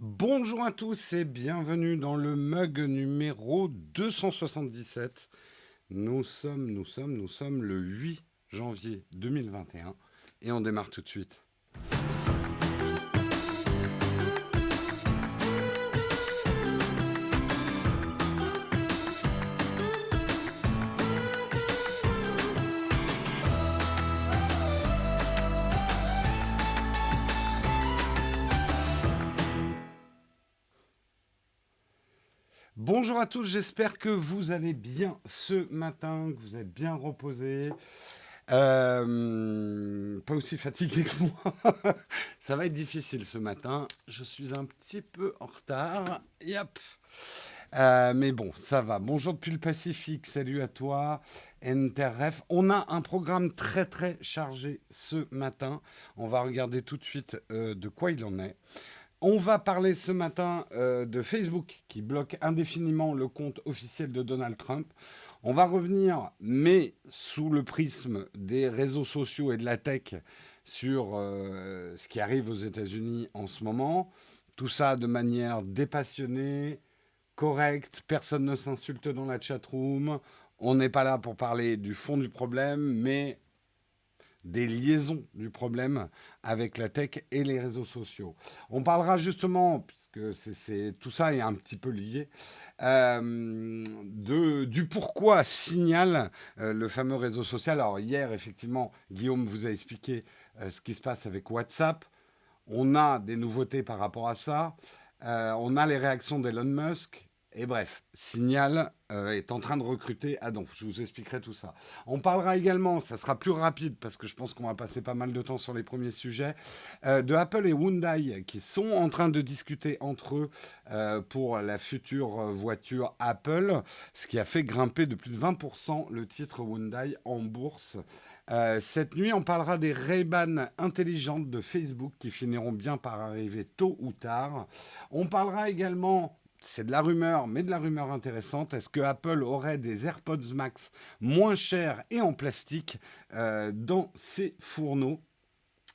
Bonjour à tous et bienvenue dans le mug numéro 277. Nous sommes le 8 janvier 2021 et on démarre tout de suite. Bonjour à tous, j'espère que vous allez bien ce matin, que vous êtes bien reposés. Pas aussi fatigué que moi. Ça va être difficile ce matin. Je suis un petit peu en retard. Yep. Mais bon, ça va. Bonjour depuis le Pacifique. Salut à toi, NTRF. On a un programme très très chargé ce matin. On va regarder tout de suite de quoi il en est. On va parler ce matin de Facebook qui bloque indéfiniment le compte officiel de Donald Trump. On va revenir, mais sous le prisme des réseaux sociaux et de la tech, sur ce qui arrive aux États-Unis en ce moment. Tout ça de manière dépassionnée, correcte, personne ne s'insulte dans la chatroom. On n'est pas là pour parler du fond du problème, mais des liaisons du problème avec la tech et les réseaux sociaux. On parlera justement, puisque tout ça est un petit peu lié, du pourquoi Signal, le fameux réseau social. Alors hier, effectivement, Guillaume vous a expliqué ce qui se passe avec WhatsApp. On a des nouveautés par rapport à ça. On a les réactions d'Elon Musk. Et bref, Signal est en train de recruter Adonf. Je vous expliquerai tout ça. On parlera également, ça sera plus rapide parce que je pense qu'on va passer pas mal de temps sur les premiers sujets, de Apple et Hyundai qui sont en train de discuter entre eux pour la future voiture Apple, ce qui a fait grimper de plus de 20% le titre Hyundai en bourse. Cette nuit, on parlera des Ray-Ban intelligentes de Facebook qui finiront bien par arriver tôt ou tard. On parlera également, c'est de la rumeur, mais de la rumeur intéressante. Est-ce que Apple aurait des AirPods Max moins chers et en plastique dans ses fourneaux?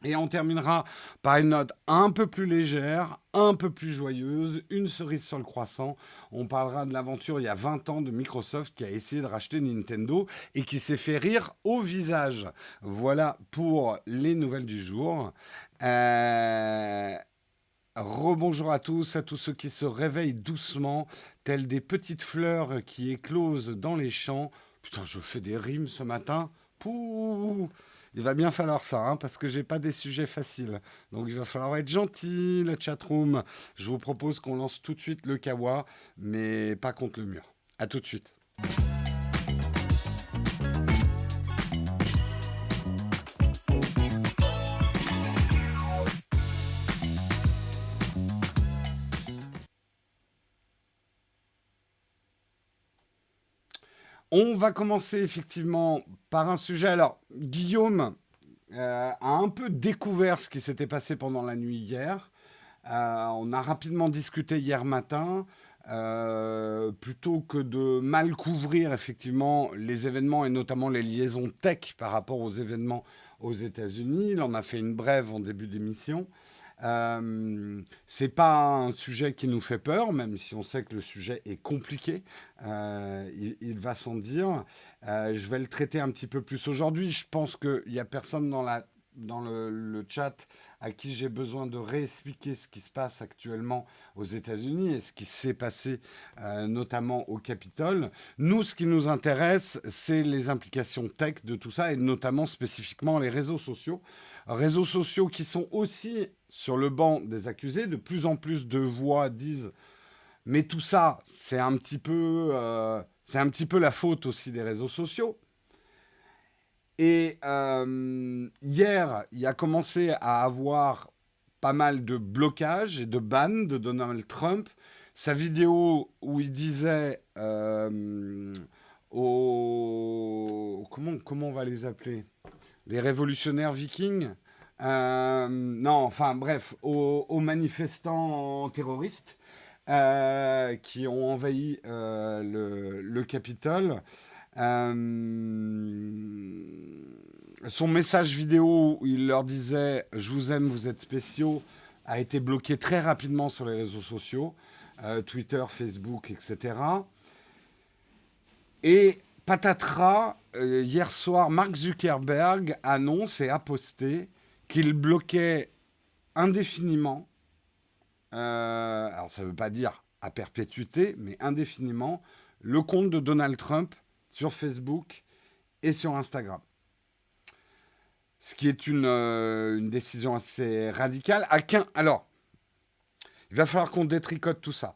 Et on terminera par une note un peu plus légère, un peu plus joyeuse, une cerise sur le croissant. On parlera de l'aventure il y a 20 ans de Microsoft qui a essayé de racheter Nintendo et qui s'est fait rire au visage. Voilà pour les nouvelles du jour. Rebonjour à tous ceux qui se réveillent doucement, telles des petites fleurs qui éclosent dans les champs. Putain, je fais des rimes ce matin. Pouh! Il va bien falloir ça, hein, parce que j'ai pas des sujets faciles. Donc il va falloir être gentil, la chatroom. Je vous propose qu'on lance tout de suite le kawa, mais pas contre le mur. À tout de suite. On va commencer effectivement par un sujet. Alors, Guillaume a un peu découvert ce qui s'était passé pendant la nuit hier. On a rapidement discuté hier matin. Plutôt que de mal couvrir effectivement les événements et notamment les liaisons tech par rapport aux événements aux États-Unis, il en a fait une brève en début d'émission. C'est pas un sujet qui nous fait peur, même si on sait que le sujet est compliqué. Il va sans dire. Je vais le traiter un petit peu plus aujourd'hui. Je pense qu'il n'y a personne dans le chat à qui j'ai besoin de réexpliquer ce qui se passe actuellement aux États-Unis et ce qui s'est passé notamment au Capitole. Nous, ce qui nous intéresse, c'est les implications tech de tout ça et notamment spécifiquement les réseaux sociaux. Réseaux sociaux qui sont aussi sur le banc des accusés. De plus en plus de voix disent mais tout ça, c'est un petit peu la faute aussi des réseaux sociaux. Et hier, il a commencé à avoir pas mal de blocages et de bans de Donald Trump. Sa vidéo où il disait comment on va les appeler? Les révolutionnaires vikings? Non, enfin bref, aux manifestants terroristes qui ont envahi le Capitole. Euh, Son message vidéo où il leur disait « Je vous aime, vous êtes spéciaux », a été bloqué très rapidement sur les réseaux sociaux, Twitter, Facebook, etc. Et patatras, hier soir, Mark Zuckerberg annonce et a posté qu'il bloquait indéfiniment, alors ça ne veut pas dire à perpétuité, mais indéfiniment, le compte de Donald Trump sur Facebook et sur Instagram. Ce qui est une décision assez radicale. Alors, il va falloir qu'on détricote tout ça.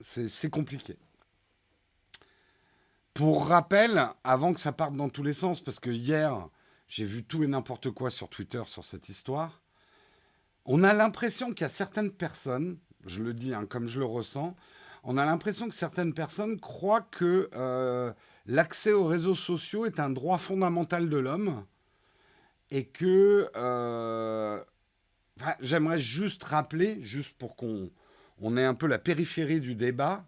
C'est compliqué. Pour rappel, avant que ça parte dans tous les sens, parce que hier, j'ai vu tout et n'importe quoi sur Twitter sur cette histoire, on a l'impression qu'il y a certaines personnes, je le dis comme je le ressens, on a l'impression que certaines personnes croient que l'accès aux réseaux sociaux est un droit fondamental de l'homme et que j'aimerais juste rappeler, juste pour qu'on ait un peu la périphérie du débat,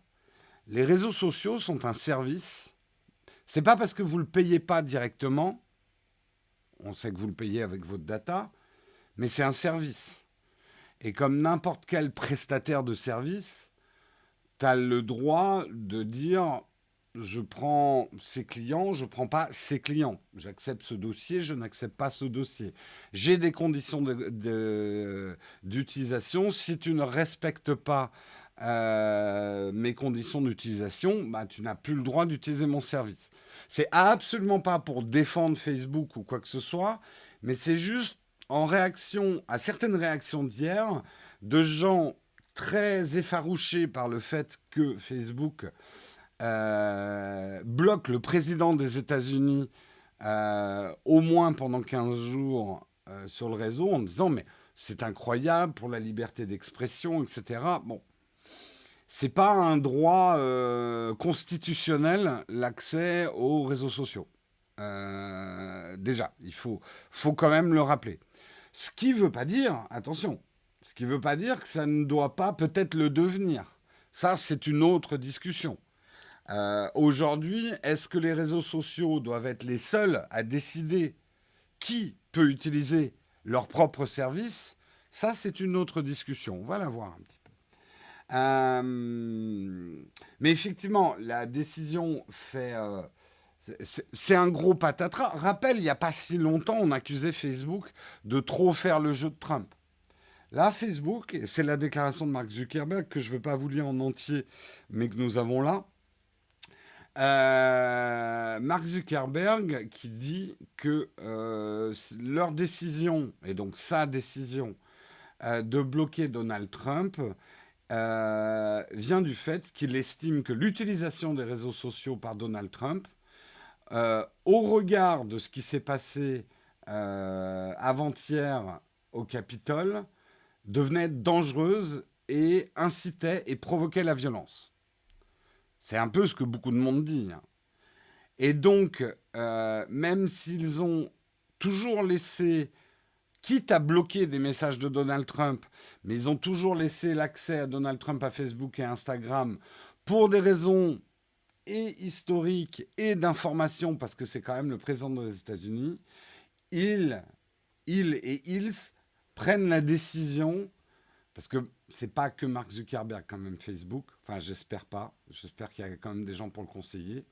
les réseaux sociaux sont un service. C'est pas parce que vous le payez pas directement, on sait que vous le payez avec votre data, mais c'est un service. Et comme n'importe quel prestataire de service, tu as le droit de dire je prends ces clients, je ne prends pas ces clients. J'accepte ce dossier, je n'accepte pas ce dossier. J'ai des conditions d'utilisation. Si tu ne respectes pas mes conditions d'utilisation, bah, tu n'as plus le droit d'utiliser mon service. C'est absolument pas pour défendre Facebook ou quoi que ce soit, mais c'est juste en réaction à certaines réactions d'hier de gens très effarouchés par le fait que Facebook bloque le président des États-Unis au moins pendant 15 jours sur le réseau en disant mais c'est incroyable pour la liberté d'expression, etc. Bon, c'est pas un droit constitutionnel l'accès aux réseaux sociaux. Déjà, il faut quand même le rappeler. Ce qui veut pas dire, attention, ce qui veut pas dire que ça ne doit pas peut-être le devenir. Ça, c'est une autre discussion. Aujourd'hui, est-ce que les réseaux sociaux doivent être les seuls à décider qui peut utiliser leur propre service? Ça, c'est une autre discussion. On va la voir un petit peu. Mais effectivement, la décision fait... c'est un gros patatras. Rappel, il n'y a pas si longtemps, on accusait Facebook de trop faire le jeu de Trump. Là, Facebook, et c'est la déclaration de Mark Zuckerberg que je ne vais pas vous lire en entier, mais que nous avons là. Mark Zuckerberg qui dit que leur décision, et donc sa décision de bloquer Donald Trump, vient du fait qu'il estime que l'utilisation des réseaux sociaux par Donald Trump, au regard de ce qui s'est passé avant-hier au Capitole, devenait dangereuse et incitait et provoquait la violence. C'est un peu ce que beaucoup de monde dit. Hein. Et donc, même s'ils ont toujours laissé, quitte à bloquer des messages de Donald Trump, mais ils ont toujours laissé l'accès à Donald Trump à Facebook et Instagram pour des raisons et historiques et d'information, parce que c'est quand même le président des États-Unis, ils prennent la décision, parce que c'est pas que Mark Zuckerberg quand même Facebook, enfin j'espère pas, j'espère qu'il y a quand même des gens pour le conseiller.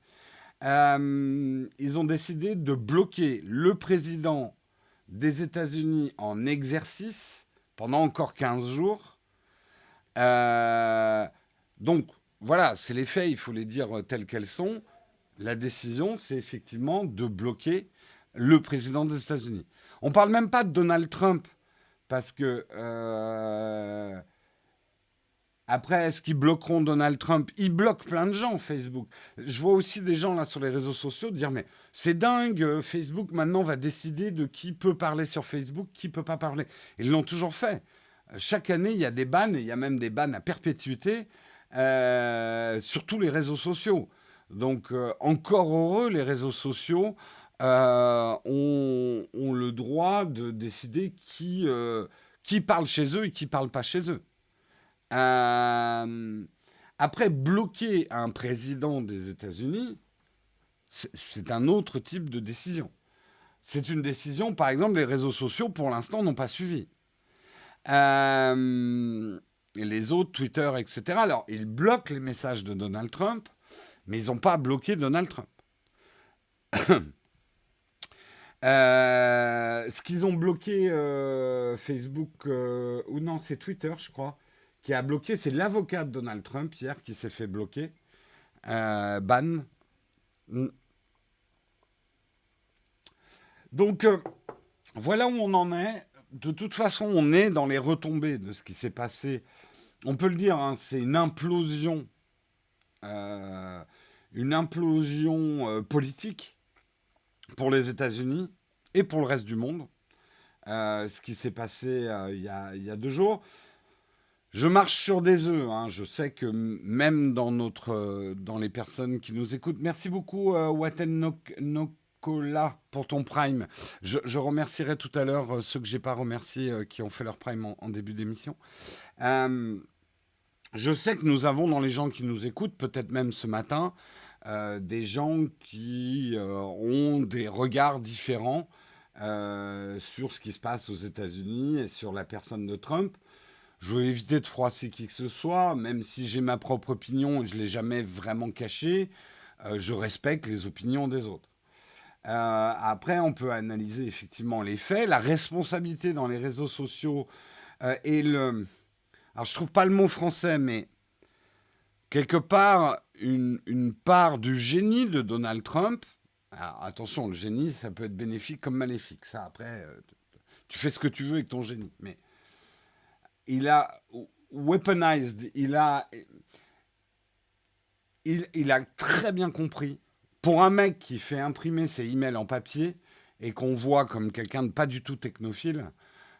Ils ont décidé de bloquer le président des États-Unis en exercice pendant encore 15 jours. Donc voilà, c'est les faits, il faut les dire telles qu'elles sont. La décision, c'est effectivement de bloquer le président des États-Unis. On ne parle même pas de Donald Trump, parce que après, est-ce qu'ils bloqueront Donald Trump? Ils bloquent plein de gens, Facebook. Je vois aussi des gens là sur les réseaux sociaux dire mais c'est dingue, Facebook maintenant va décider de qui peut parler sur Facebook, qui peut pas parler. Ils l'ont toujours fait. Chaque année, il y a des bans, et il y a même des bans à perpétuité sur tous les réseaux sociaux. Donc, encore heureux, les réseaux sociaux ont le droit de décider qui parle chez eux et qui parle pas chez eux. Après, bloquer un président des États-Unis, c'est un autre type de décision. C'est une décision, par exemple, les réseaux sociaux, pour l'instant, n'ont pas suivi. Et les autres, Twitter, etc. Alors, ils bloquent les messages de Donald Trump, mais ils n'ont pas bloqué Donald Trump. Ce qu'ils ont bloqué Facebook, ou non, c'est Twitter, je crois, qui a bloqué, c'est l'avocat de Donald Trump hier qui s'est fait bloquer, ban. Mm. Donc, voilà où on en est. De toute façon, on est dans les retombées de ce qui s'est passé. On peut le dire, hein, c'est euh, une implosion politique pour les États-Unis et pour le reste du monde. Ce qui s'est passé il y a 2 jours. Je marche sur des œufs, hein. Je sais que même dans les personnes qui nous écoutent, merci beaucoup Nokola pour ton prime. Je remercierai tout à l'heure ceux que j'ai pas remerciés qui ont fait leur prime en début d'émission. Euh, je sais que nous avons dans les gens qui nous écoutent, peut-être même ce matin, des gens qui ont des regards différents sur ce qui se passe aux États-Unis et sur la personne de Trump. Je veux éviter de froisser qui que ce soit, même si j'ai ma propre opinion et je ne l'ai jamais vraiment cachée, je respecte les opinions des autres. Après, on peut analyser effectivement les faits, la responsabilité dans les réseaux sociaux et le... Alors, je trouve pas le mot français, mais quelque part, une part du génie de Donald Trump. Alors, attention, le génie, ça peut être bénéfique comme maléfique. Ça, après, tu fais ce que tu veux avec ton génie. Mais il a weaponized, il a très bien compris. Pour un mec qui fait imprimer ses emails en papier et qu'on voit comme quelqu'un de pas du tout technophile,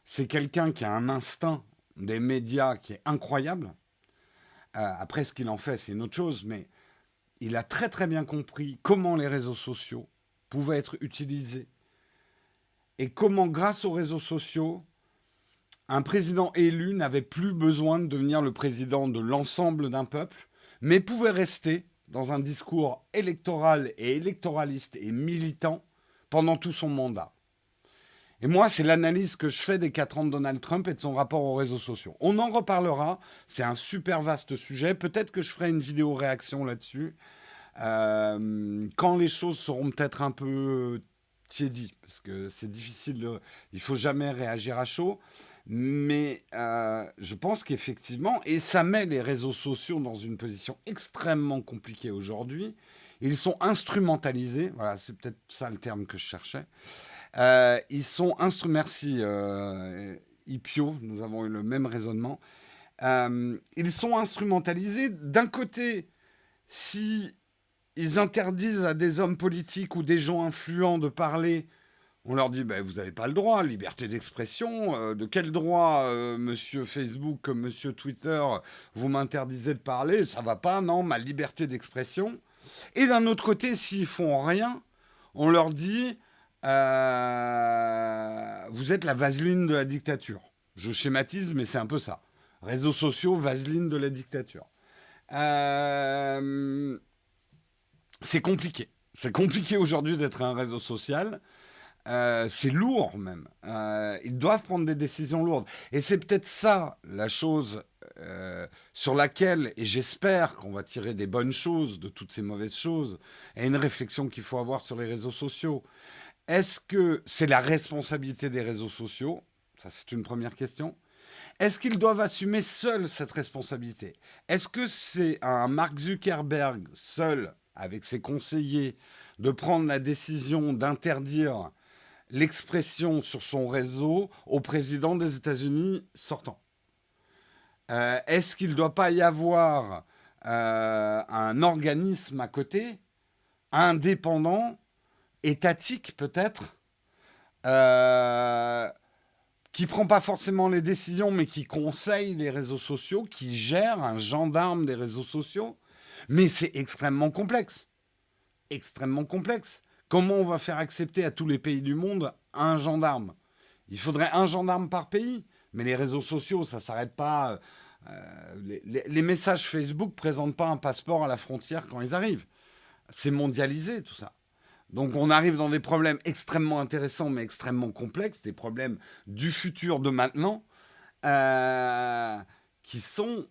c'est quelqu'un qui a un instinct des médias qui est incroyable. Après, ce qu'il en fait, c'est une autre chose, mais il a très très bien compris comment les réseaux sociaux pouvaient être utilisés et comment, grâce aux réseaux sociaux, un président élu n'avait plus besoin de devenir le président de l'ensemble d'un peuple, mais pouvait rester dans un discours électoral et électoraliste et militant pendant tout son mandat. Et moi, c'est l'analyse que je fais des 4 ans de Donald Trump et de son rapport aux réseaux sociaux. On en reparlera, c'est un super vaste sujet. Peut-être que je ferai une vidéo réaction là-dessus, quand les choses seront peut-être un peu tiédies, parce que c'est difficile, il faut jamais réagir à chaud. Mais je pense qu'effectivement, et ça met les réseaux sociaux dans une position extrêmement compliquée aujourd'hui, ils sont instrumentalisés, voilà, c'est peut-être ça le terme que je cherchais. Ils sont merci Ipio, nous avons eu le même raisonnement. Ils sont instrumentalisés. D'un côté, si ils interdisent à des hommes politiques ou des gens influents de parler, on leur dit, ben, vous n'avez pas le droit, liberté d'expression. De quel droit, monsieur Facebook, monsieur Twitter, vous m'interdisez de parler? Ça va pas, non, ma liberté d'expression. Et d'un autre côté, s'ils font rien, on leur dit, vous êtes la vaseline de la dictature. Je schématise, mais c'est un peu ça. Réseaux sociaux, vaseline de la dictature. C'est compliqué. C'est compliqué aujourd'hui d'être un réseau social. C'est lourd même. Ils doivent prendre des décisions lourdes. Et c'est peut-être ça la chose sur laquelle, et j'espère qu'on va tirer des bonnes choses de toutes ces mauvaises choses, et une réflexion qu'il faut avoir sur les réseaux sociaux. Est-ce que c'est la responsabilité des réseaux sociaux? Ça, c'est une première question. Est-ce qu'ils doivent assumer seuls cette responsabilité? Est-ce que c'est à un Mark Zuckerberg seul, avec ses conseillers, de prendre la décision d'interdire l'expression sur son réseau au président des États-Unis sortant? Est-ce qu'il ne doit pas y avoir un organisme à côté, indépendant, étatique peut-être, qui prend pas forcément les décisions, mais qui conseille les réseaux sociaux, qui gère un gendarme des réseaux sociaux? Mais c'est extrêmement complexe. Extrêmement complexe. Comment on va faire accepter à tous les pays du monde un gendarme? Il faudrait un gendarme par pays. Mais les réseaux sociaux, ça ne s'arrête pas. Les messages Facebook ne présentent pas un passeport à la frontière quand ils arrivent. C'est mondialisé tout ça. Donc on arrive dans des problèmes extrêmement intéressants mais extrêmement complexes, des problèmes du futur de maintenant. euh, qui sont,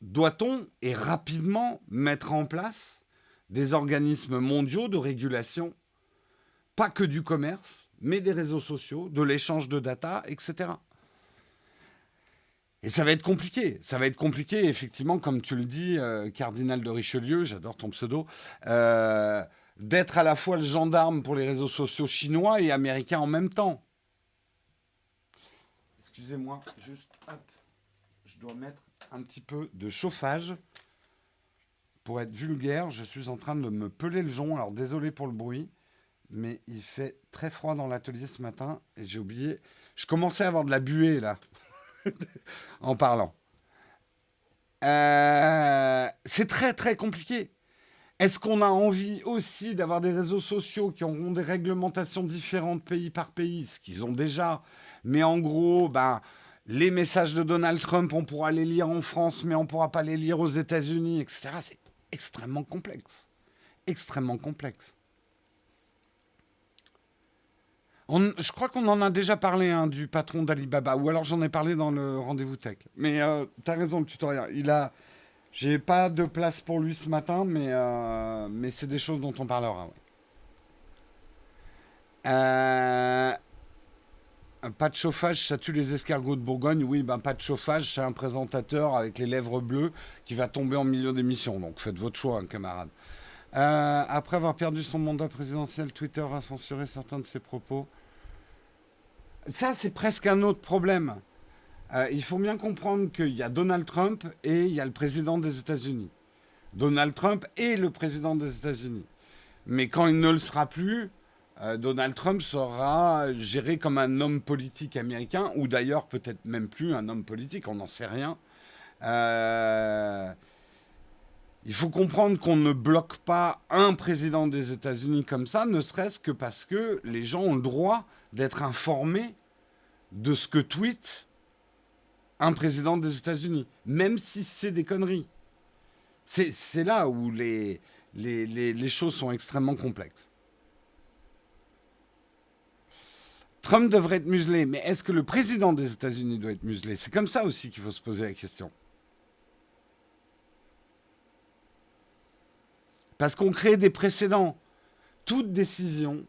doit-on et rapidement mettre en place des organismes mondiaux de régulation, pas que du commerce, mais des réseaux sociaux, de l'échange de data, etc. Et ça va être compliqué. Ça va être compliqué, effectivement, comme tu le dis, cardinal de Richelieu, j'adore ton pseudo, d'être à la fois le gendarme pour les réseaux sociaux chinois et américains en même temps. Excusez-moi, juste, hop, je dois mettre un petit peu de chauffage. Pour être vulgaire, je suis en train de me peler le jonc. Alors désolé pour le bruit, mais il fait très froid dans l'atelier ce matin et j'ai oublié. Je commençais à avoir de la buée là, en parlant. C'est très très compliqué. Est-ce qu'on a envie aussi d'avoir des réseaux sociaux qui auront des réglementations différentes pays par pays, ce qu'ils ont déjà, mais en gros, ben, les messages de Donald Trump, on pourra les lire en France, mais on ne pourra pas les lire aux États-Unis, etc. C'est extrêmement complexe. Extrêmement complexe. Je crois qu'on en a déjà parlé, hein, du patron d'Alibaba, ou alors j'en ai parlé dans le rendez-vous tech. Mais tu as raison, le tutoriel. J'ai pas de place pour lui ce matin, mais c'est des choses dont on parlera. Ouais. Pas de chauffage, ça tue les escargots de Bourgogne. Oui, ben pas de chauffage, c'est un présentateur avec les lèvres bleues qui va tomber en milieu d'émission. Donc faites votre choix, hein, camarade. Après avoir perdu son mandat présidentiel, Twitter va censurer certains de ses propos. Ça, c'est presque un autre problème. Il faut bien comprendre qu'il y a Donald Trump et il y a le président des États-Unis. Donald Trump est le président des États-Unis. Mais quand il ne le sera plus, Donald Trump sera géré comme un homme politique américain, ou d'ailleurs peut-être même plus un homme politique, on n'en sait rien. Euh, il faut comprendre qu'on ne bloque pas un président des États-Unis comme ça, ne serait-ce que parce que les gens ont le droit d'être informés de ce que tweet un président des États-Unis, même si c'est des conneries. C'est là où les choses sont extrêmement complexes. Trump devrait être muselé, mais est-ce que le président des États-Unis doit être muselé? C'est comme ça aussi qu'il faut se poser la question. Parce qu'on crée des précédents. Toute décision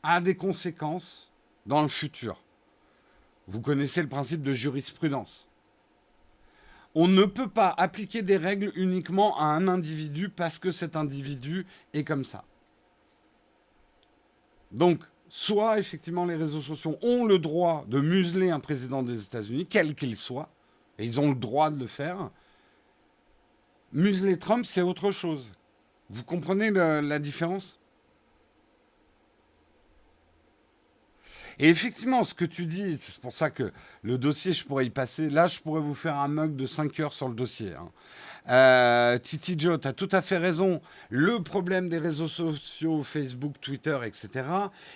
a des conséquences dans le futur. Vous connaissez le principe de jurisprudence. On ne peut pas appliquer des règles uniquement à un individu parce que cet individu est comme ça. Donc, soit effectivement les réseaux sociaux ont le droit de museler un président des États-Unis, quel qu'il soit, et ils ont le droit de le faire. Museler Trump, c'est autre chose. Vous comprenez la différence? Et effectivement, ce que tu dis, c'est pour ça que le dossier, je pourrais y passer. Là, je pourrais vous faire un mug de 5 heures sur le dossier, hein. Titi Joe, tu as tout à fait raison. Le problème des réseaux sociaux, Facebook, Twitter, etc.,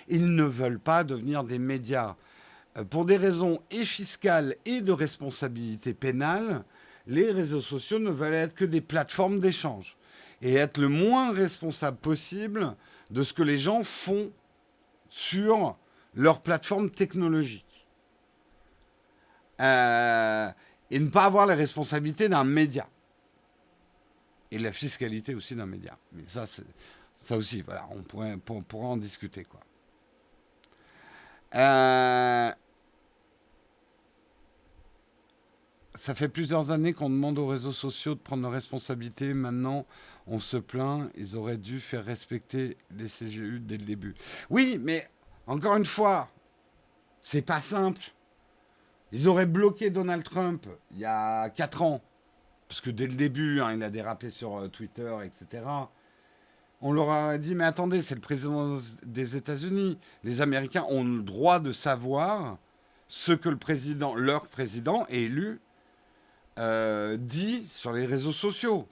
ils ne veulent pas devenir des médias. Pour des raisons et fiscales et de responsabilité pénale, les réseaux sociaux ne veulent être que des plateformes d'échange et être le moins responsable possible de ce que les gens font sur leur plateforme technologique. Et ne pas avoir la responsabilité d'un média. Et la fiscalité aussi d'un média. Mais ça aussi, voilà, on pourrait en discuter, quoi. Ça fait plusieurs années qu'on demande aux réseaux sociaux de prendre leurs responsabilités. Maintenant, on se plaint. Ils auraient dû faire respecter les CGU dès le début. Oui, mais encore une fois, c'est pas simple. Ils auraient bloqué Donald Trump il y a 4 ans. Parce que dès le début, hein, il a dérapé sur Twitter, etc. On leur a dit, mais attendez, c'est le président des États-Unis. Les Américains ont le droit de savoir ce que leur président élu, dit sur les réseaux sociaux.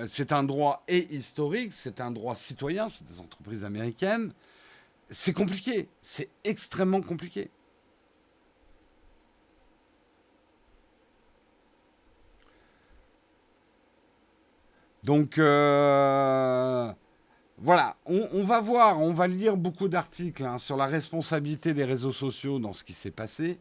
C'est un droit et historique, c'est un droit citoyen, c'est des entreprises américaines. C'est compliqué, c'est extrêmement compliqué. Donc, voilà, on va voir, on va lire beaucoup d'articles, hein, sur la responsabilité des réseaux sociaux dans ce qui s'est passé.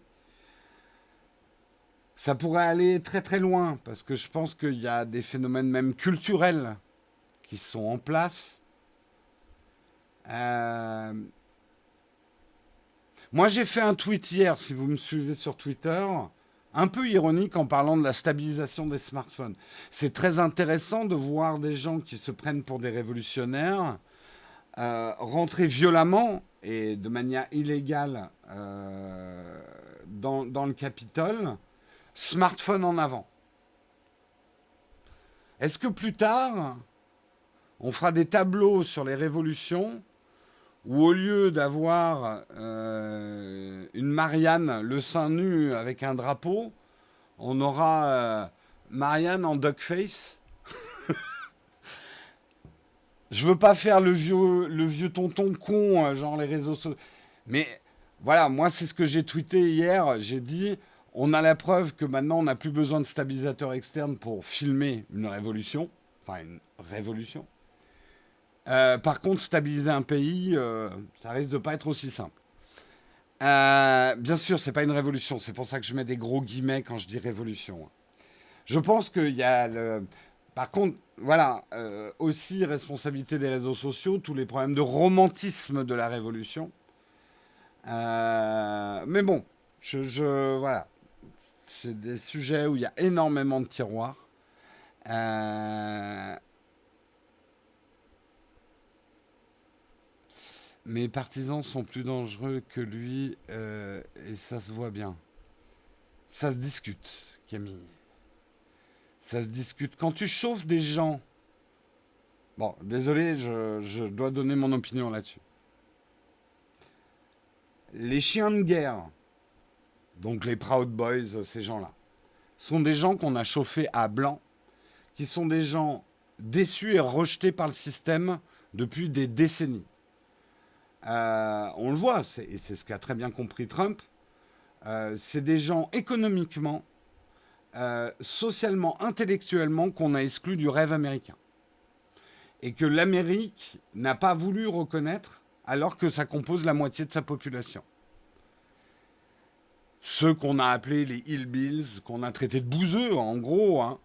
Ça pourrait aller très très loin, parce que je pense qu'il y a des phénomènes même culturels qui sont en place. Euh, Moi, j'ai fait un tweet hier, si vous me suivez sur Twitter, un peu ironique en parlant de la stabilisation des smartphones. C'est très intéressant de voir des gens qui se prennent pour des révolutionnaires rentrer violemment et de manière illégale dans le Capitole, smartphone en avant. Est-ce que plus tard, on fera des tableaux sur les révolutions où au lieu d'avoir une Marianne, le sein nu avec un drapeau, on aura Marianne en duckface. Je veux pas faire le vieux tonton con, genre les réseaux sociaux. Mais voilà, moi c'est ce que j'ai tweeté hier. J'ai dit, on a la preuve que maintenant on n'a plus besoin de stabilisateur externe pour filmer une révolution. Enfin, une révolution. Par contre, stabiliser un pays, ça risque de pas être aussi simple. Bien sûr, c'est pas une révolution. C'est pour ça que je mets des gros guillemets quand je dis révolution. Je pense qu'il y a le. Par contre, voilà, aussi responsabilité des réseaux sociaux, tous les problèmes de romantisme de la révolution. Mais bon, voilà, c'est des sujets où il y a énormément de tiroirs. Euh, Mes partisans sont plus dangereux que lui et ça se voit bien. Ça se discute, Camille. Ça se discute. Quand tu chauffes des gens. Bon, désolé, je dois donner mon opinion là-dessus. Les chiens de guerre, donc les Proud Boys, ces gens-là, sont des gens qu'on a chauffés à blanc, qui sont des gens déçus et rejetés par le système depuis des décennies. On le voit, et c'est ce qu'a très bien compris Trump. C'est des gens économiquement, socialement, intellectuellement qu'on a exclus du rêve américain. Et que l'Amérique n'a pas voulu reconnaître alors que ça compose la moitié de sa population. Ceux qu'on a appelés les hillbills, qu'on a traités de bouseux, en gros, hein,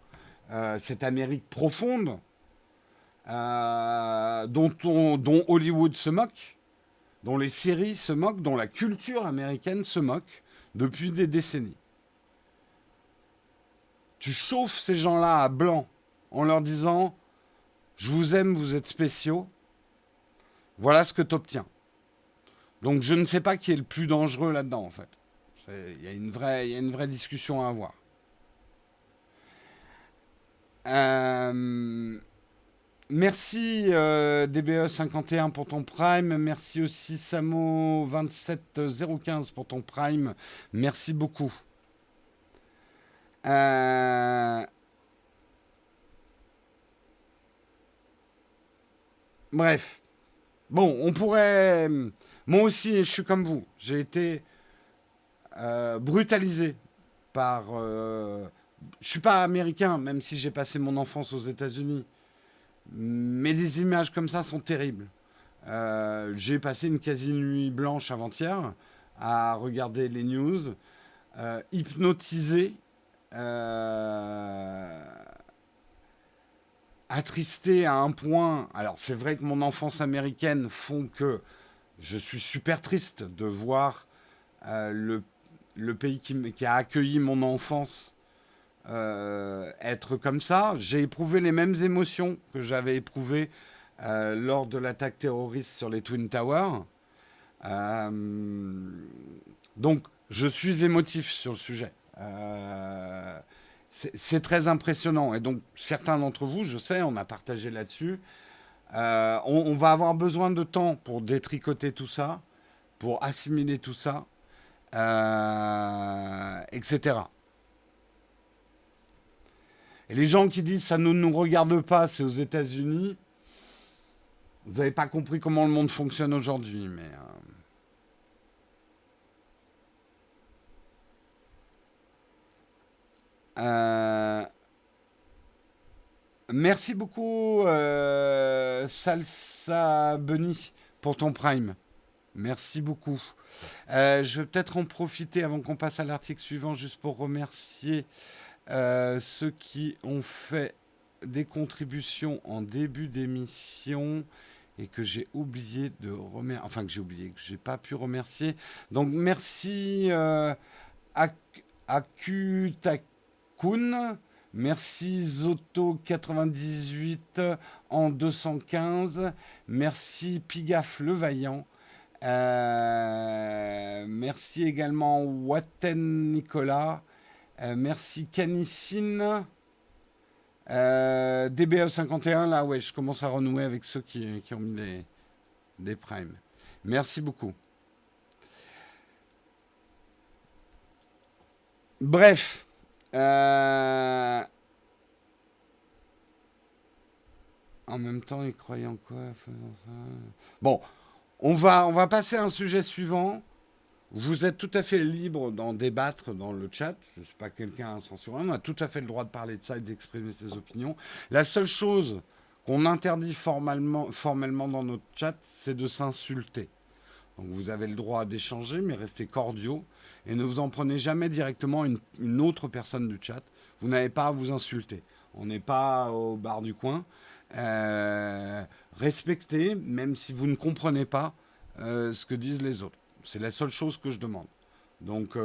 cette Amérique profonde dont Hollywood se moque, dont les séries se moquent, dont la culture américaine se moque depuis des décennies. Tu chauffes ces gens-là à blanc en leur disant je vous aime, vous êtes spéciaux, voilà ce que tu obtiens. Donc je ne sais pas qui est le plus dangereux là-dedans en fait. Il y a une vraie discussion à avoir. Euh, Merci DBE51 pour ton Prime. Merci aussi Samo27015 pour ton Prime. Merci beaucoup. Euh, Bref. Bon, on pourrait. Moi aussi, je suis comme vous. J'ai été brutalisé par. Je suis pas américain, même si j'ai passé mon enfance aux États-Unis. Mais des images comme ça sont terribles. J'ai passé une quasi-nuit blanche avant-hier à regarder les news, hypnotisé, euh, attristé à un point. Alors c'est vrai que mon enfance américaine font que je suis super triste de voir le pays qui a accueilli mon enfance être comme ça. J'ai éprouvé les mêmes émotions que j'avais éprouvées lors de l'attaque terroriste sur les Twin Towers. Euh, donc, je suis émotif sur le sujet. C'est très impressionnant. Et donc, certains d'entre vous, je sais, on a partagé là-dessus. On va avoir besoin de temps pour détricoter tout ça, pour assimiler tout ça, etc. Et les gens qui disent ça ne nous regarde pas, c'est aux États-Unis, vous n'avez pas compris comment le monde fonctionne aujourd'hui. Mais euh, merci beaucoup, Salsa Bunny, pour ton Prime. Merci beaucoup. Je vais peut-être en profiter avant qu'on passe à l'article suivant, juste pour remercier ceux qui ont fait des contributions en début d'émission et que j'ai oublié de remercier, enfin que j'ai oublié, que j'ai pas pu remercier. Donc merci Akutakun, merci Zoto98 en 215, merci Pigaf le Vaillant, merci également Watten Nicolas, merci Canicine, DBE 51, là ouais, je commence à renouer avec ceux qui ont mis des primes. Merci beaucoup. Bref, en même temps, ils croyaient en quoi faisant ça. Bon, on va passer à un sujet suivant. Vous êtes tout à fait libre d'en débattre dans le chat. Je ne suis pas quelqu'un à censurer. On a tout à fait le droit de parler de ça et d'exprimer ses opinions. La seule chose qu'on interdit formellement dans notre chat, c'est de s'insulter. Donc vous avez le droit d'échanger, mais restez cordiaux. Et ne vous en prenez jamais directement une autre personne du chat. Vous n'avez pas à vous insulter. On n'est pas au bar du coin. Respectez, même si vous ne comprenez pas ce que disent les autres. C'est la seule chose que je demande. Donc,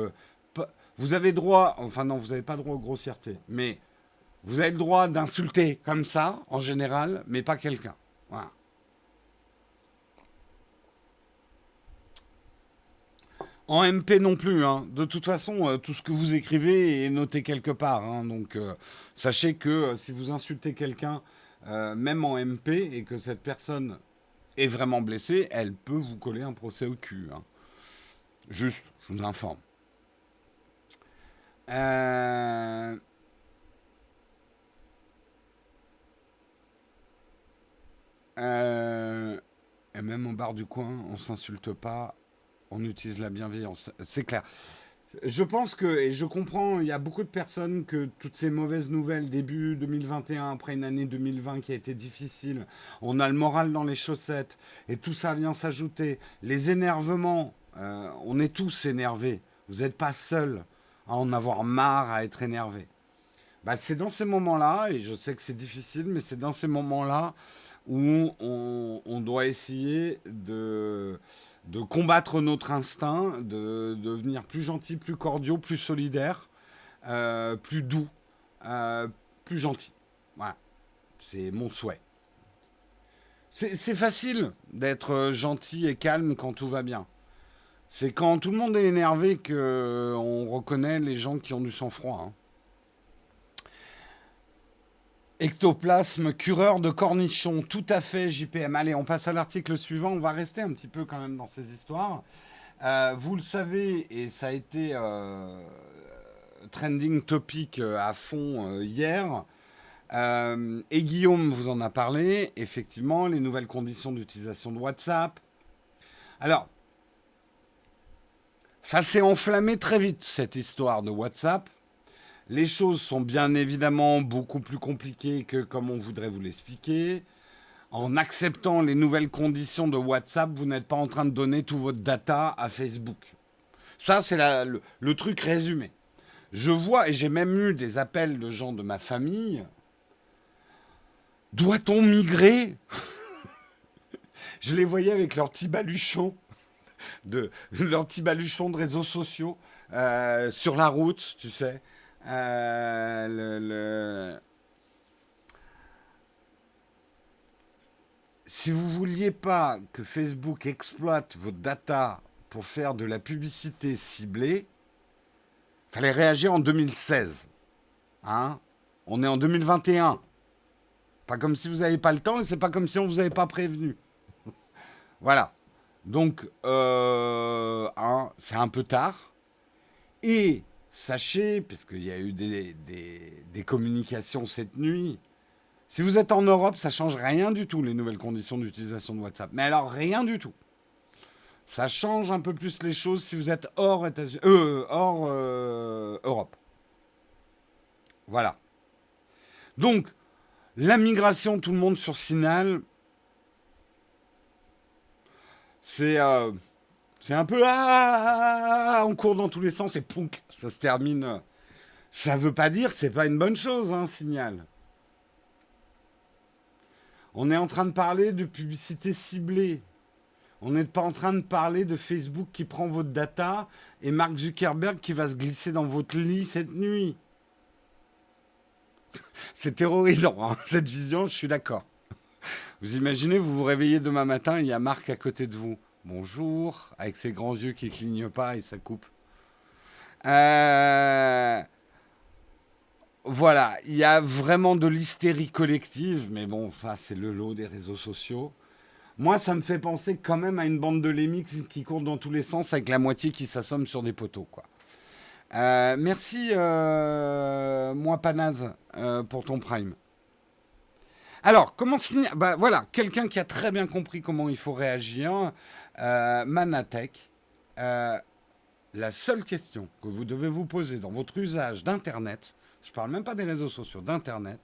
vous avez droit, enfin non, vous n'avez pas droit aux grossièretés, mais vous avez le droit d'insulter comme ça, en général, mais pas quelqu'un. Voilà. En MP non plus, hein. De toute façon, tout ce que vous écrivez est noté quelque part, hein. Donc, sachez que si vous insultez quelqu'un, même en MP, et que cette personne est vraiment blessée, elle peut vous coller un procès au cul, hein. Juste, je vous informe. Euh, euh, et même au bar du coin, on s'insulte pas, on utilise la bienveillance. C'est clair. Je pense que, et je comprends, il y a beaucoup de personnes que toutes ces mauvaises nouvelles, début 2021, après une année 2020 qui a été difficile, on a le moral dans les chaussettes, et tout ça vient s'ajouter. Les énervements, on est tous énervés. Vous n'êtes pas seul à en avoir marre, à être énervé. Bah, c'est dans ces moments-là, et je sais que c'est difficile, mais c'est dans ces moments-là où on doit essayer de combattre notre instinct, de devenir plus gentil, plus cordiaux, plus solidaires, plus doux, euh, plus gentil. Voilà, c'est mon souhait. C'est facile d'être gentil et calme quand tout va bien. C'est quand tout le monde est énervé que on reconnaît les gens qui ont du sang-froid, hein. Ectoplasme, cureur de cornichons, tout à fait JPM. Allez, on passe à l'article suivant. On va rester un petit peu quand même dans ces histoires. Vous le savez, et ça a été trending topic à fond hier, et Guillaume vous en a parlé, effectivement, les nouvelles conditions d'utilisation de WhatsApp. Alors, ça s'est enflammé très vite, cette histoire de WhatsApp. Les choses sont bien évidemment beaucoup plus compliquées que comme on voudrait vous l'expliquer. En acceptant les nouvelles conditions de WhatsApp, vous n'êtes pas en train de donner tout votre data à Facebook. Ça, c'est le truc résumé. Je vois, et j'ai même eu des appels de gens de ma famille. Doit-on migrer? Je les voyais avec leurs petits baluchons leurs petits baluchons de réseaux sociaux sur la route, tu sais. Euh, le, le- Si vous vouliez pas que Facebook exploite vos data pour faire de la publicité ciblée, fallait réagir en 2016. Hein. On est en 2021. Pas comme si vous n'avez pas le temps et c'est pas comme si on vous avait pas prévenu. Voilà. Donc, hein, c'est un peu tard. Et sachez, parce qu'il y a eu des communications cette nuit, si vous êtes en Europe, ça change rien du tout, les nouvelles conditions d'utilisation de WhatsApp. Mais alors, rien du tout. Ça change un peu plus les choses si vous êtes hors, hors Europe. Voilà. Donc, la migration, tout le monde sur Signal, c'est C'est un peu ah, on court dans tous les sens et pounk, ça se termine. Ça veut pas dire que c'est pas une bonne chose, hein, Signal. On est en train de parler de publicité ciblée. On n'est pas en train de parler de Facebook qui prend votre data et Mark Zuckerberg qui va se glisser dans votre lit cette nuit. C'est terrorisant, hein, cette vision, je suis d'accord. Vous imaginez, vous vous réveillez demain matin, il y a Marc à côté de vous. Bonjour, avec ses grands yeux qui clignent pas et ça coupe. Euh, voilà, il y a vraiment de l'hystérie collective, mais bon, ça c'est le lot des réseaux sociaux. Moi, ça me fait penser quand même à une bande de lémix qui court dans tous les sens avec la moitié qui s'assomme sur des poteaux, quoi. Merci, moi Panaz, pour ton prime. Alors, comment signer? Bah, voilà, quelqu'un qui a très bien compris comment il faut réagir. Manatek. Euh, la seule question que vous devez vous poser dans votre usage d'Internet, je ne parle même pas des réseaux sociaux, d'Internet,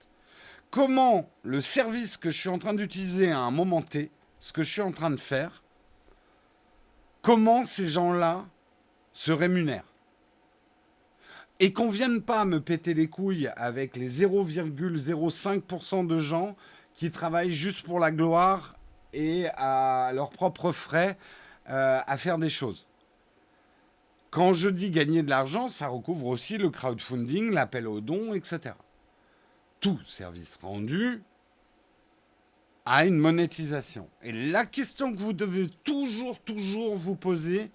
comment le service que je suis en train d'utiliser à un moment T, ce que je suis en train de faire, comment ces gens-là se rémunèrent. Et qu'on vienne pas me péter les couilles avec les 0,05% de gens qui travaillent juste pour la gloire et à leurs propres frais à faire des choses. Quand je dis gagner de l'argent, ça recouvre aussi le crowdfunding, l'appel aux dons, etc. Tout service rendu a une monétisation. Et la question que vous devez toujours vous poser,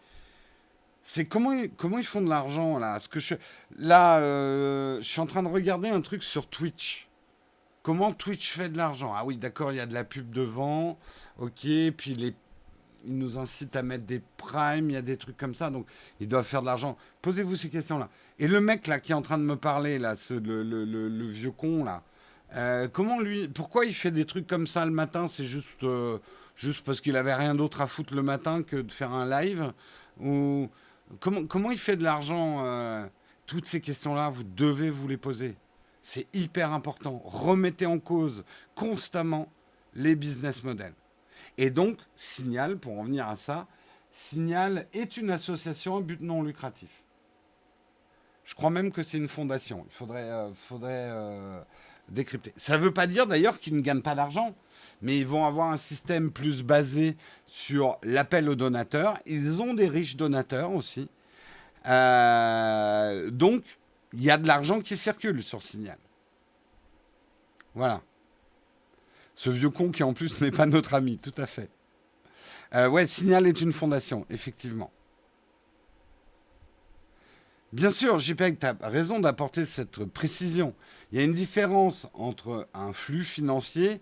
c'est comment ils font de l'argent là. Je suis en train de regarder un truc sur Twitch. Comment Twitch fait de l'argent? Ah oui, d'accord, il y a de la pub devant. Ok, puis ils nous incitent à mettre des primes, il y a des trucs comme ça, donc ils doivent faire de l'argent. Posez-vous ces questions-là. Et le mec là qui est en train de me parler là, le vieux con là, pourquoi il fait des trucs comme ça le matin? C'est juste parce qu'il avait rien d'autre à foutre le matin que de faire un live? Ou comment il fait de l'argent? Toutes ces questions-là, vous devez vous les poser. C'est hyper important. Remettez en cause constamment les business models. Et donc, Signal, pour en venir à ça, Signal est une association à but non lucratif. Je crois même que c'est une fondation. Il faudrait décrypter. Ça ne veut pas dire d'ailleurs qu'ils ne gagnent pas d'argent, mais ils vont avoir un système plus basé sur l'appel aux donateurs. Ils ont des riches donateurs aussi. Donc, il y a de l'argent qui circule sur Signal. Voilà. Ce vieux con qui en plus n'est pas notre ami, tout à fait. Ouais, Signal est une fondation, effectivement. Bien sûr, JPEG, tu as raison d'apporter cette précision. Il y a une différence entre un flux financier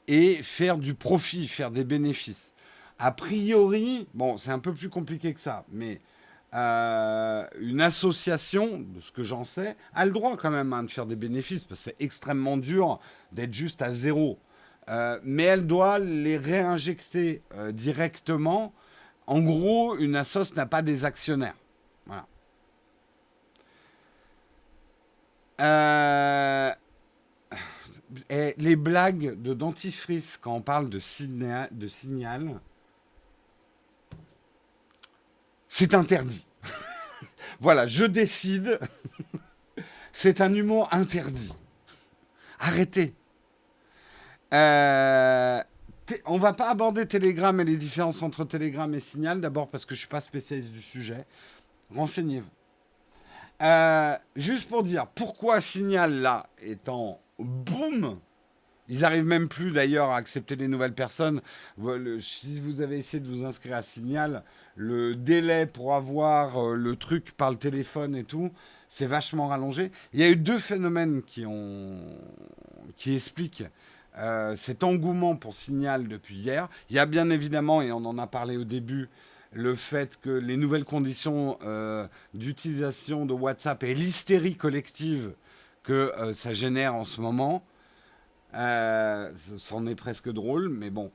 et faire du profit, faire des bénéfices. A priori, bon, c'est un peu plus compliqué que ça, mais une association, de ce que j'en sais, a le droit quand même, hein, de faire des bénéfices, parce que c'est extrêmement dur d'être juste à zéro. Mais elle doit les réinjecter directement. En gros, une assoce n'a pas des actionnaires. Voilà. Euh, et les blagues de dentifrice quand on parle de signal, c'est interdit. Voilà, je décide. C'est un humour interdit. Arrêtez. On va pas aborder Telegram et les différences entre Telegram et Signal. D'abord parce que je suis pas spécialiste du sujet. Renseignez-vous. Juste pour dire pourquoi Signal là est en boom. Ils arrivent même plus d'ailleurs à accepter les nouvelles personnes. Si vous avez essayé de vous inscrire à Signal, le délai pour avoir le truc par le téléphone et tout, c'est vachement rallongé. Il y a eu deux phénomènes qui expliquent cet engouement pour Signal depuis hier. Il y a bien évidemment, et on en a parlé au début, le fait que les nouvelles conditions d'utilisation de WhatsApp et l'hystérie collective que ça génère en ce moment. C'en est presque drôle, mais bon.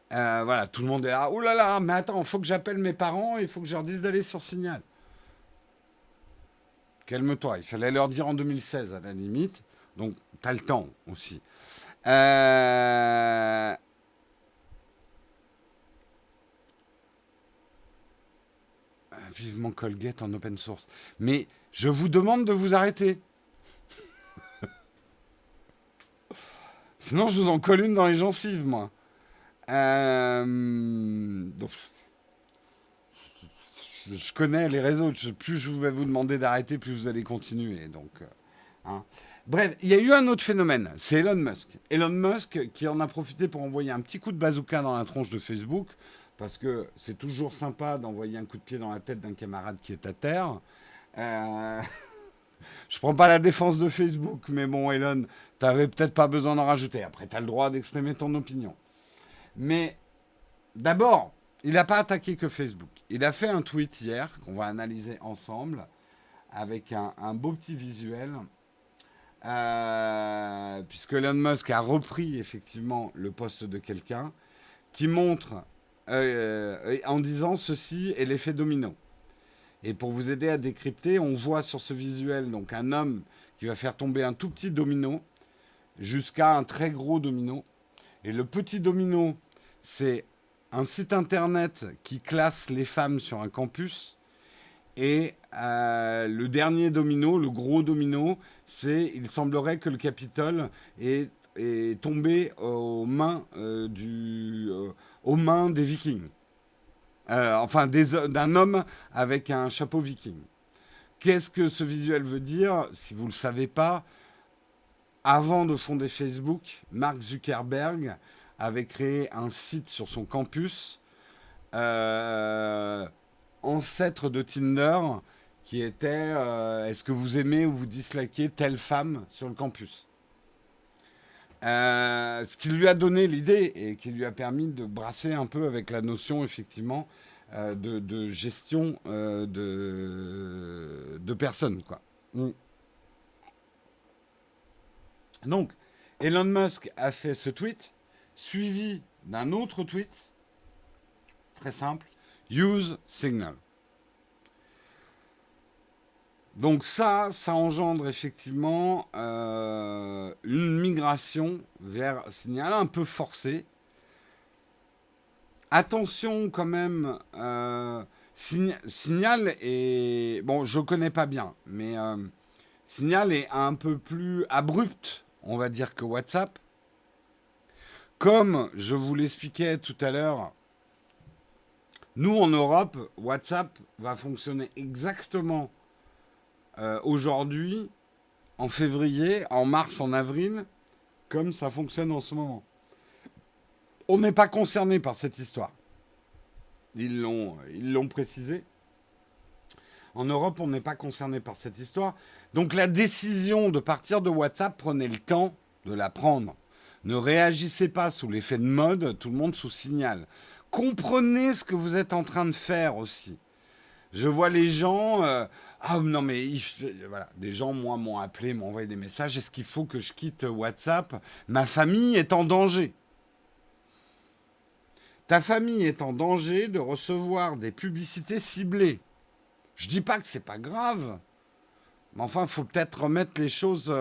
Voilà, tout le monde est là. Oh là là, mais attends, il faut que j'appelle mes parents, il faut que je leur dise d'aller sur Signal. Calme-toi, il fallait leur dire en 2016 à la limite. Donc, t'as le temps aussi. Euh, Vivement Colgate en open source. Mais je vous demande de vous arrêter. Sinon, je vous en colle une dans les gencives, moi. Donc, je connais les réseaux. Plus je vais vous demander d'arrêter, plus vous allez continuer. Donc, hein. Bref, il y a eu un autre phénomène. C'est Elon Musk. Elon Musk qui en a profité pour envoyer un petit coup de bazooka dans la tronche de Facebook. Parce que c'est toujours sympa d'envoyer un coup de pied dans la tête d'un camarade qui est à terre. Euh, je prends pas la défense de Facebook, mais bon, Elon, t'avais peut-être pas besoin d'en rajouter. Après, t'as le droit d'exprimer ton opinion. Mais d'abord, il n'a pas attaqué que Facebook. Il a fait un tweet hier qu'on va analyser ensemble avec un beau petit visuel. Puisque Elon Musk a repris effectivement le poste de quelqu'un qui montre en disant ceci est l'effet domino. Et pour vous aider à décrypter, on voit sur ce visuel donc un homme qui va faire tomber un tout petit domino jusqu'à un très gros domino. Et le petit domino, c'est un site internet qui classe les femmes sur un campus. Et le dernier domino, le gros domino, c'est il semblerait que le Capitole est tombé aux mains des Vikings. Enfin, d'un homme avec un chapeau viking. Qu'est-ce que ce visuel veut dire? Si vous ne le savez pas, avant de fonder Facebook, Mark Zuckerberg avait créé un site sur son campus, ancêtre de Tinder, qui était est-ce que vous aimez ou vous dislikez telle femme sur le campus? Ce qui lui a donné l'idée et qui lui a permis de brasser un peu avec la notion, effectivement, de gestion de personnes, quoi. Mm. Donc, Elon Musk a fait ce tweet, suivi d'un autre tweet, très simple, Use Signal. Donc ça engendre effectivement une migration vers Signal un peu forcée. Attention quand même, Signal est... Bon, je ne connais pas bien, mais Signal est un peu plus abrupt, on va dire, que WhatsApp. Comme je vous l'expliquais tout à l'heure, nous en Europe, WhatsApp va fonctionner exactement aujourd'hui, en février, en mars, en avril, comme ça fonctionne en ce moment. On n'est pas concerné par cette histoire. Ils l'ont précisé. En Europe, on n'est pas concerné par cette histoire. Donc la décision de partir de WhatsApp, prenez le temps de la prendre. Ne réagissez pas sous l'effet de mode, tout le monde sous Signal. Comprenez ce que vous êtes en train de faire aussi. Je vois les gens... ah non mais... voilà, des gens, moi, m'ont appelé, m'ont envoyé des messages. Est-ce qu'il faut que je quitte WhatsApp? Ma famille est en danger. Ta famille est en danger de recevoir des publicités ciblées. Je dis pas que c'est pas grave, mais enfin, il faut peut-être remettre les choses.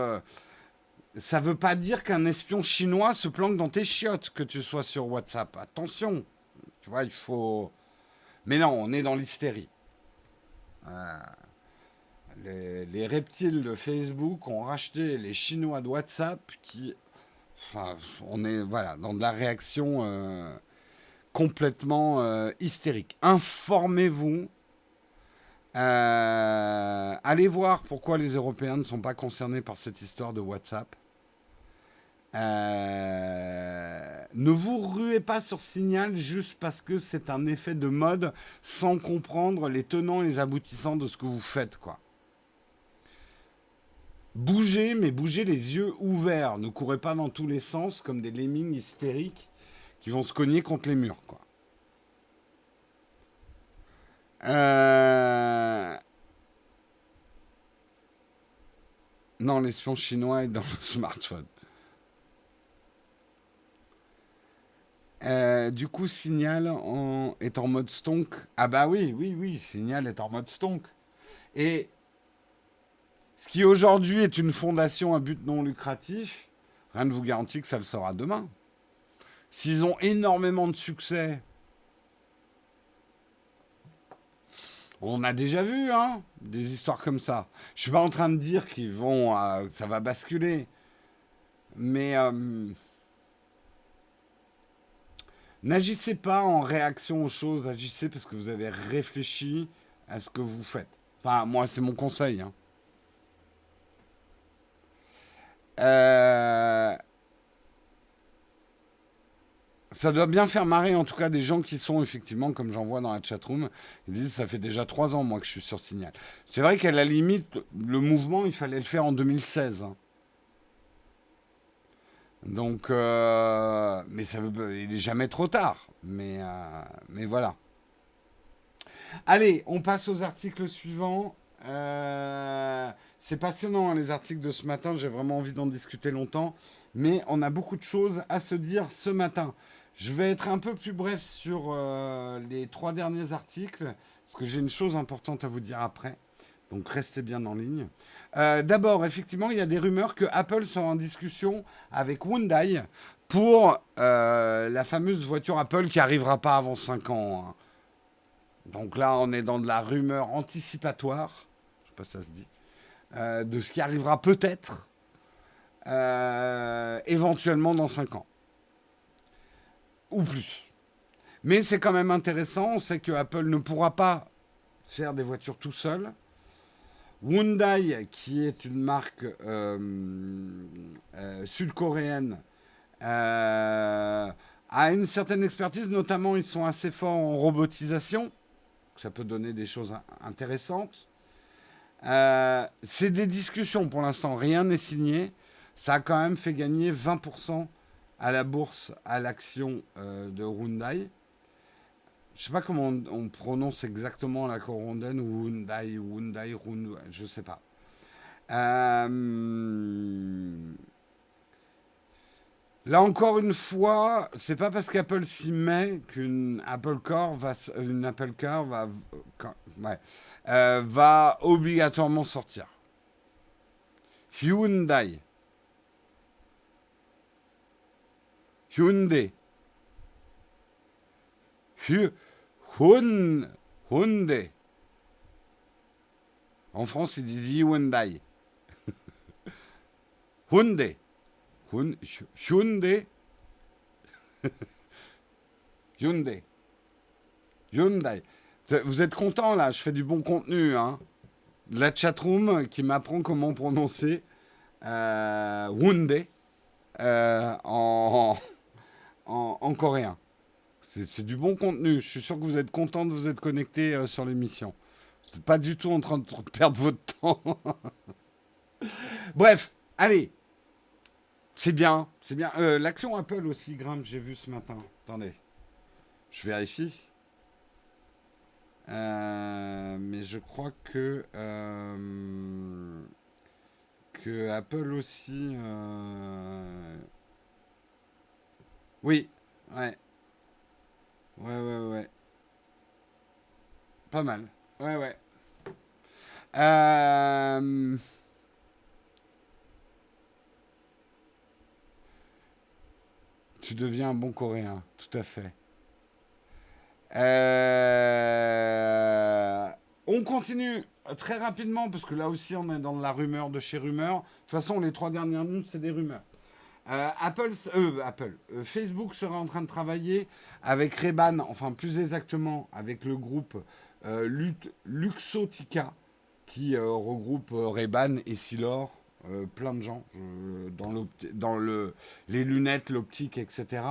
Ça veut pas dire qu'un espion chinois se planque dans tes chiottes, que tu sois sur WhatsApp. Attention, tu vois, il faut. Mais non, on est dans l'hystérie. Les reptiles de Facebook ont racheté les Chinois de WhatsApp qui. Enfin, on est voilà, dans de la réaction complètement hystérique. Informez-vous. Allez voir pourquoi les Européens ne sont pas concernés par cette histoire de WhatsApp. Ne vous ruez pas sur Signal juste parce que c'est un effet de mode sans comprendre les tenants et les aboutissants de ce que vous faites, quoi. Bougez, mais bougez les yeux ouverts. Ne courez pas dans tous les sens comme des lemmings hystériques qui vont se cogner contre les murs, quoi. Non, l'espion chinois est dans le smartphone. Du coup, Signal est en mode stonk. Ah bah oui, Signal est en mode stonk. Et ce qui aujourd'hui est une fondation à but non lucratif, rien ne vous garantit que ça le sera demain. S'ils ont énormément de succès, On a déjà vu, hein, des histoires comme ça. Je suis pas en train de dire qu'ils vont, ça va basculer, mais n'agissez pas en réaction aux choses, agissez parce que vous avez réfléchi à ce que vous faites. Enfin, moi, c'est mon conseil, hein. Euh, Ça doit bien faire marrer en tout cas des gens qui sont effectivement, comme j'en vois dans la chatroom, ils disent ça fait déjà 3 ans moi que je suis sur Signal. C'est vrai qu'à la limite, le mouvement, il fallait le faire en 2016, hein. Donc, mais il est jamais trop tard. Mais voilà. Allez, on passe aux articles suivants. C'est passionnant, hein, les articles de ce matin. J'ai vraiment envie d'en discuter longtemps. Mais on a beaucoup de choses à se dire ce matin. Je vais être un peu plus bref sur les 3 derniers articles, parce que j'ai une chose importante à vous dire après. Donc restez bien en ligne. D'abord, effectivement, il y a des rumeurs que Apple sera en discussion avec Hyundai pour la fameuse voiture Apple qui arrivera pas avant 5 ans, hein. Donc là, on est dans de la rumeur anticipatoire, je sais pas si ça se dit, de ce qui arrivera peut-être, éventuellement dans 5 ans, ou plus. Mais c'est quand même intéressant, on sait que Apple ne pourra pas faire des voitures tout seul. Hyundai, qui est une marque sud-coréenne, a une certaine expertise, notamment ils sont assez forts en robotisation, ça peut donner des choses intéressantes. C'est des discussions pour l'instant, rien n'est signé. Ça a quand même fait gagner 20% à la bourse, à l'action de Hyundai. Je sais pas comment on prononce exactement la Coronden ou Hyundai, je sais pas. Euh, Là encore une fois, c'est pas parce qu'Apple s'y met qu'une Apple Car va, une Apple Car va, ouais, va obligatoirement sortir. Hyundai, Hyundai, Hy- Hyundai. En France, ils disent Hyundai. Hyundai. Hyundai. Hyundai. Hyundai. Vous êtes content là, je fais du bon contenu, hein. La chatroom qui m'apprend comment prononcer Hyundai en, en coréen. C'est du bon contenu. Je suis sûr que vous êtes content de vous être connecté sur l'émission. Vous n'êtes pas du tout en train de perdre votre temps. Bref, allez, c'est bien, c'est bien. L'action Apple aussi grimpe, j'ai vu ce matin. Attendez, je vérifie. Mais je crois que Apple aussi. Oui, ouais, ouais. Pas mal. Ouais. Euh, Tu deviens un bon Coréen, tout à fait. Euh, on continue très rapidement, parce que là aussi on est dans la rumeur de chez Rumeur. De toute façon, les 3 dernières news, c'est des rumeurs. Facebook sera en train de travailler avec Reban, enfin plus exactement avec le groupe Luxotica, qui regroupe Ray-Ban et Silor, plein de gens les lunettes, l'optique, etc.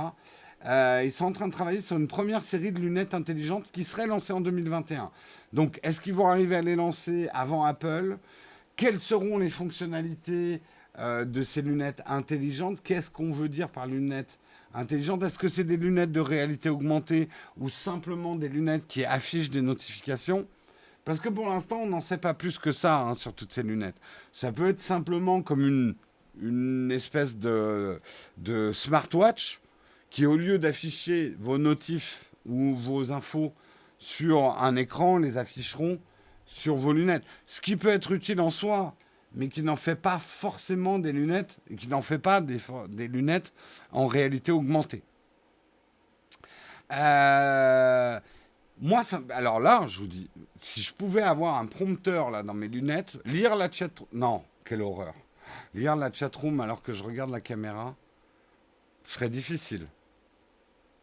Ils sont en train de travailler sur une première série de lunettes intelligentes qui serait lancée en 2021. Donc, est-ce qu'ils vont arriver à les lancer avant Apple? Quelles seront les fonctionnalités de ces lunettes intelligentes? Qu'est-ce qu'on veut dire par lunettes intelligentes? Est-ce que c'est des lunettes de réalité augmentée ou simplement des lunettes qui affichent des notifications? Parce que pour l'instant, on n'en sait pas plus que ça, hein, sur toutes ces lunettes. Ça peut être simplement comme une espèce de smartwatch qui, au lieu d'afficher vos notifs ou vos infos sur un écran, les afficheront sur vos lunettes. Ce qui peut être utile en soi, mais qui n'en fait pas forcément des lunettes, et qui n'en fait pas des lunettes en réalité augmentée. Euh, Moi, alors là, je vous dis, si je pouvais avoir un prompteur là dans mes lunettes, lire la chat... Non, quelle horreur. Lire la chatroom alors que je regarde la caméra serait difficile.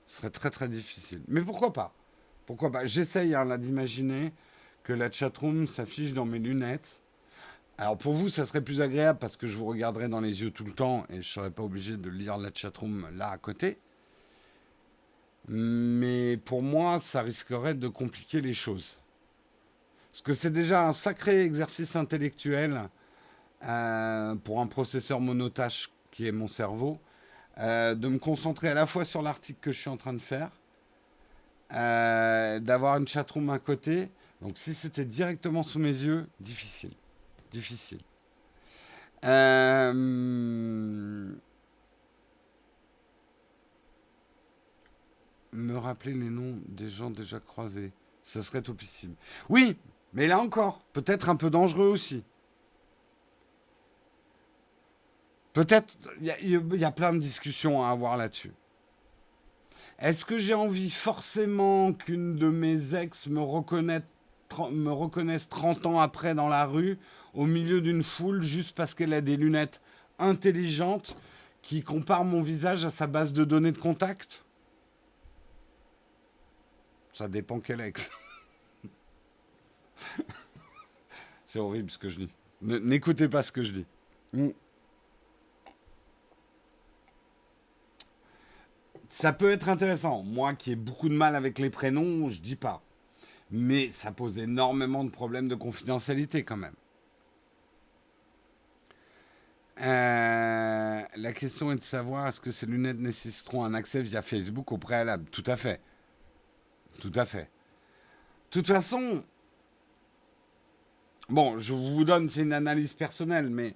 Ce serait très très difficile. Mais pourquoi pas? Pourquoi pas? J'essaye hein, là d'imaginer que la chatroom s'affiche dans mes lunettes. Alors pour vous, ça serait plus agréable parce que je vous regarderais dans les yeux tout le temps et je serais pas obligé de lire la chatroom là à côté. Mais pour moi, ça risquerait de compliquer les choses. Parce que c'est déjà un sacré exercice intellectuel pour un processeur monotâche qui est mon cerveau, de me concentrer à la fois sur l'article que je suis en train de faire, d'avoir une chatroom à côté. Donc si c'était directement sous mes yeux, difficile. Difficile. Euh, me rappeler les noms des gens déjà croisés. Ce serait topissime. Oui, mais là encore, peut-être un peu dangereux aussi. Peut-être, il y a plein de discussions à avoir là-dessus. Est-ce que j'ai envie forcément qu'une de mes ex me reconnaisse 30 ans après dans la rue, au milieu d'une foule, juste parce qu'elle a des lunettes intelligentes qui comparent mon visage à sa base de données de contact? Ça dépend quel ex. C'est horrible ce que je dis. N'écoutez pas ce que je dis. Mm. Ça peut être intéressant. Moi qui ai beaucoup de mal avec les prénoms, je dis pas. Mais ça pose énormément de problèmes de confidentialité quand même. La question est de savoir est-ce que ces lunettes nécessiteront un accès via Facebook au préalable. Tout à fait. Tout à fait. De toute façon, bon, je vous donne, c'est une analyse personnelle, mais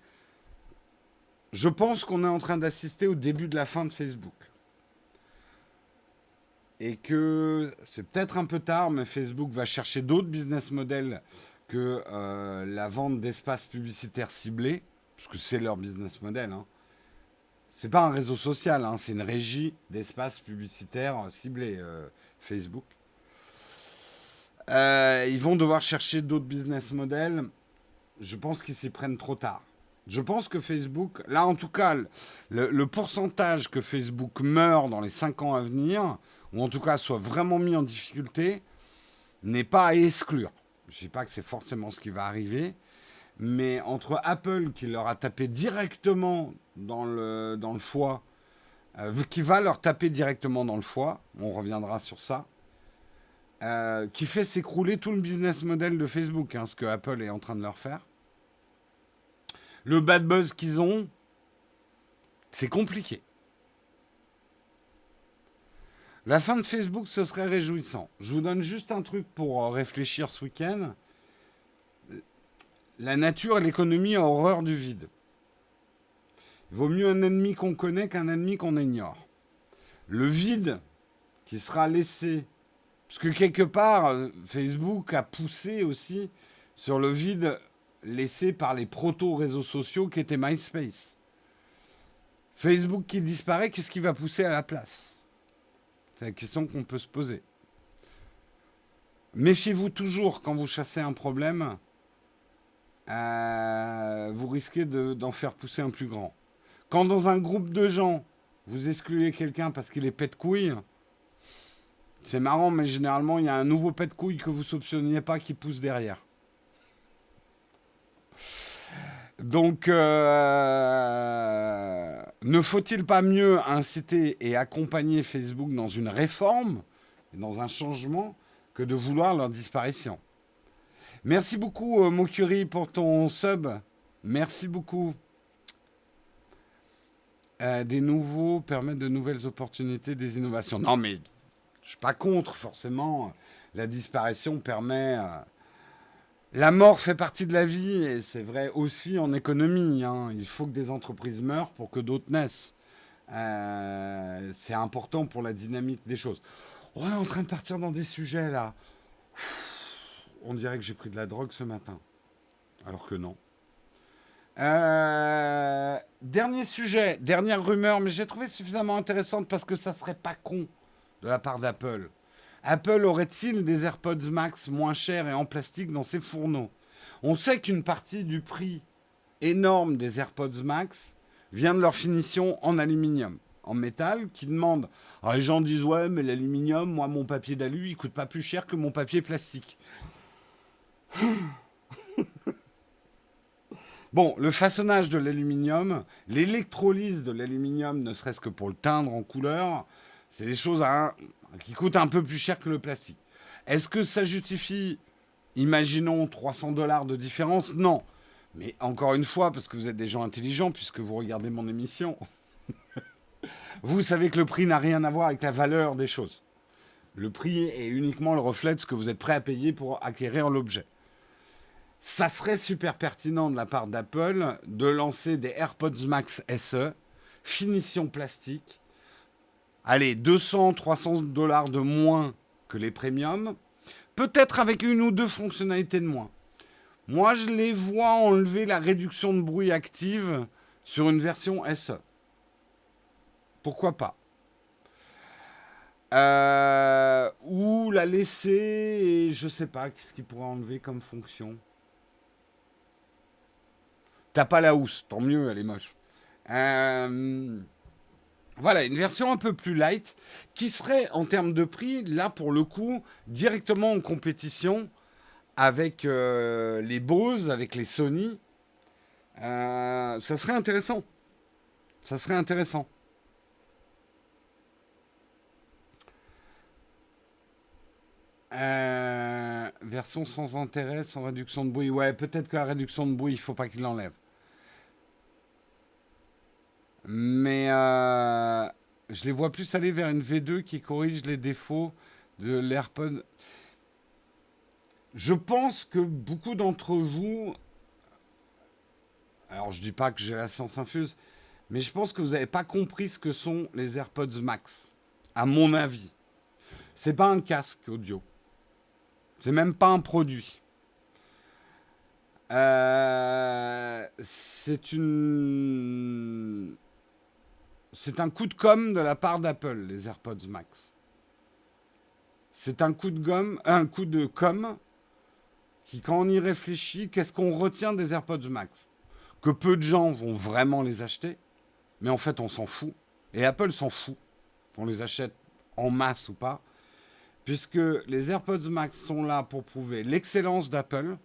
je pense qu'on est en train d'assister au début de la fin de Facebook. Et que c'est peut-être un peu tard, mais Facebook va chercher d'autres business models que la vente d'espaces publicitaires ciblés, parce que c'est leur business model. Hein. C'est pas un réseau social, hein, c'est une régie d'espaces publicitaires ciblés, Facebook. Ils vont devoir chercher d'autres business models. Je pense qu'ils s'y prennent trop tard. Je pense que Facebook, là en tout cas, le pourcentage que Facebook meurt dans les 5 ans à venir, ou en tout cas soit vraiment mis en difficulté, n'est pas à exclure. Je ne dis pas que c'est forcément ce qui va arriver, mais entre Apple qui leur a tapé directement dans le foie, qui va leur taper directement dans le foie, on reviendra sur ça, qui fait s'écrouler tout le business model de Facebook, hein, ce que Apple est en train de leur faire. Le bad buzz qu'ils ont, c'est compliqué. La fin de Facebook, ce serait réjouissant. Je vous donne juste un truc pour réfléchir ce week-end. La nature et l'économie ont horreur du vide. Il vaut mieux un ennemi qu'on connaît qu'un ennemi qu'on ignore. Le vide qui sera laissé, parce que quelque part, Facebook a poussé aussi sur le vide laissé par les proto-réseaux sociaux qui étaient MySpace. Facebook qui disparaît, qu'est-ce qui va pousser à la place? C'est la question qu'on peut se poser. Méfiez-vous toujours quand vous chassez un problème, vous risquez d'en faire pousser un plus grand. Quand dans un groupe de gens, vous excluez quelqu'un parce qu'il est pet de couille, c'est marrant, mais généralement, il y a un nouveau pet de couille que vous ne soupçonniez pas qui pousse derrière. Donc, ne faut-il pas mieux inciter et accompagner Facebook dans une réforme, dans un changement, que de vouloir leur disparition? Merci beaucoup, Mokuri, pour ton sub. Merci beaucoup. Des nouveaux permettent de nouvelles opportunités, des innovations. Non, mais je ne suis pas contre, forcément. La disparition permet... la mort fait partie de la vie et c'est vrai aussi en économie. Hein. Il faut que des entreprises meurent pour que d'autres naissent. C'est important pour la dynamique des choses. On est en train de partir dans des sujets là. On dirait que j'ai pris de la drogue ce matin. Alors que non. Dernier sujet, dernière rumeur, mais j'ai trouvé suffisamment intéressante parce que ça serait pas con de la part d'Apple. Apple aurait-il des AirPods Max moins chers et en plastique dans ses fourneaux? On sait qu'une partie du prix énorme des AirPods Max vient de leur finition en aluminium, en métal, qui demande. Alors les gens disent ouais, mais l'aluminium, moi mon papier d'alu, il coûte pas plus cher que mon papier plastique. Bon, le façonnage de l'aluminium, l'électrolyse de l'aluminium, ne serait-ce que pour le teindre en couleur, c'est des choses qui coûtent un peu plus cher que le plastique. Est-ce que ça justifie, imaginons, 300 dollars de différence? Non. Mais encore une fois, parce que vous êtes des gens intelligents, puisque vous regardez mon émission, vous savez que le prix n'a rien à voir avec la valeur des choses. Le prix est uniquement le reflet de ce que vous êtes prêt à payer pour acquérir l'objet. Ça serait super pertinent de la part d'Apple de lancer des AirPods Max SE, finition plastique. Allez, 200, 300 dollars de moins que les premiums, peut-être avec une ou deux fonctionnalités de moins. Moi, je les vois enlever la réduction de bruit active sur une version SE. Pourquoi pas? Ou la laisser et je sais pas, qu'est-ce qu'il pourrait enlever comme fonction? T'as pas la housse, tant mieux, elle est moche. Voilà, une version un peu plus light qui serait en termes de prix, là pour le coup, directement en compétition avec les Bose, avec les Sony. Ça serait intéressant. Ça serait intéressant. Version sans intérêt, sans réduction de bruit. Ouais, peut-être que la réduction de bruit, il faut pas qu'il l'enlève. Mais je les vois plus aller vers une V2 qui corrige les défauts de l'AirPod. Je pense que beaucoup d'entre vous, alors je dis pas que j'ai la science infuse, mais je pense que vous n'avez pas compris ce que sont les AirPods Max. À mon avis, c'est pas un casque audio, c'est même pas un produit. C'est un coup de com' de la part d'Apple, les AirPods Max. C'est un coup de com' qui, quand on y réfléchit, qu'est-ce qu'on retient des AirPods Max? Que peu de gens vont vraiment les acheter, mais en fait, on s'en fout. Et Apple s'en fout qu'on les achète en masse ou pas, puisque les AirPods Max sont là pour prouver l'excellence d'Apple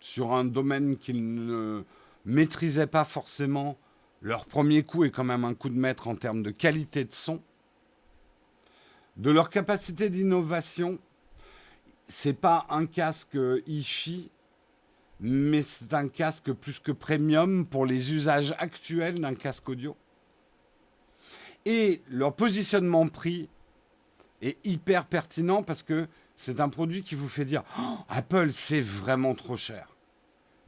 sur un domaine qu'ils ne maîtrisaient pas forcément. Leur premier coup est quand même un coup de maître en termes de qualité de son, de leur capacité d'innovation. C'est pas un casque hi-fi, mais c'est un casque plus que premium pour les usages actuels d'un casque audio. Et leur positionnement prix est hyper pertinent parce que c'est un produit qui vous fait dire oh, Apple, c'est vraiment trop cher.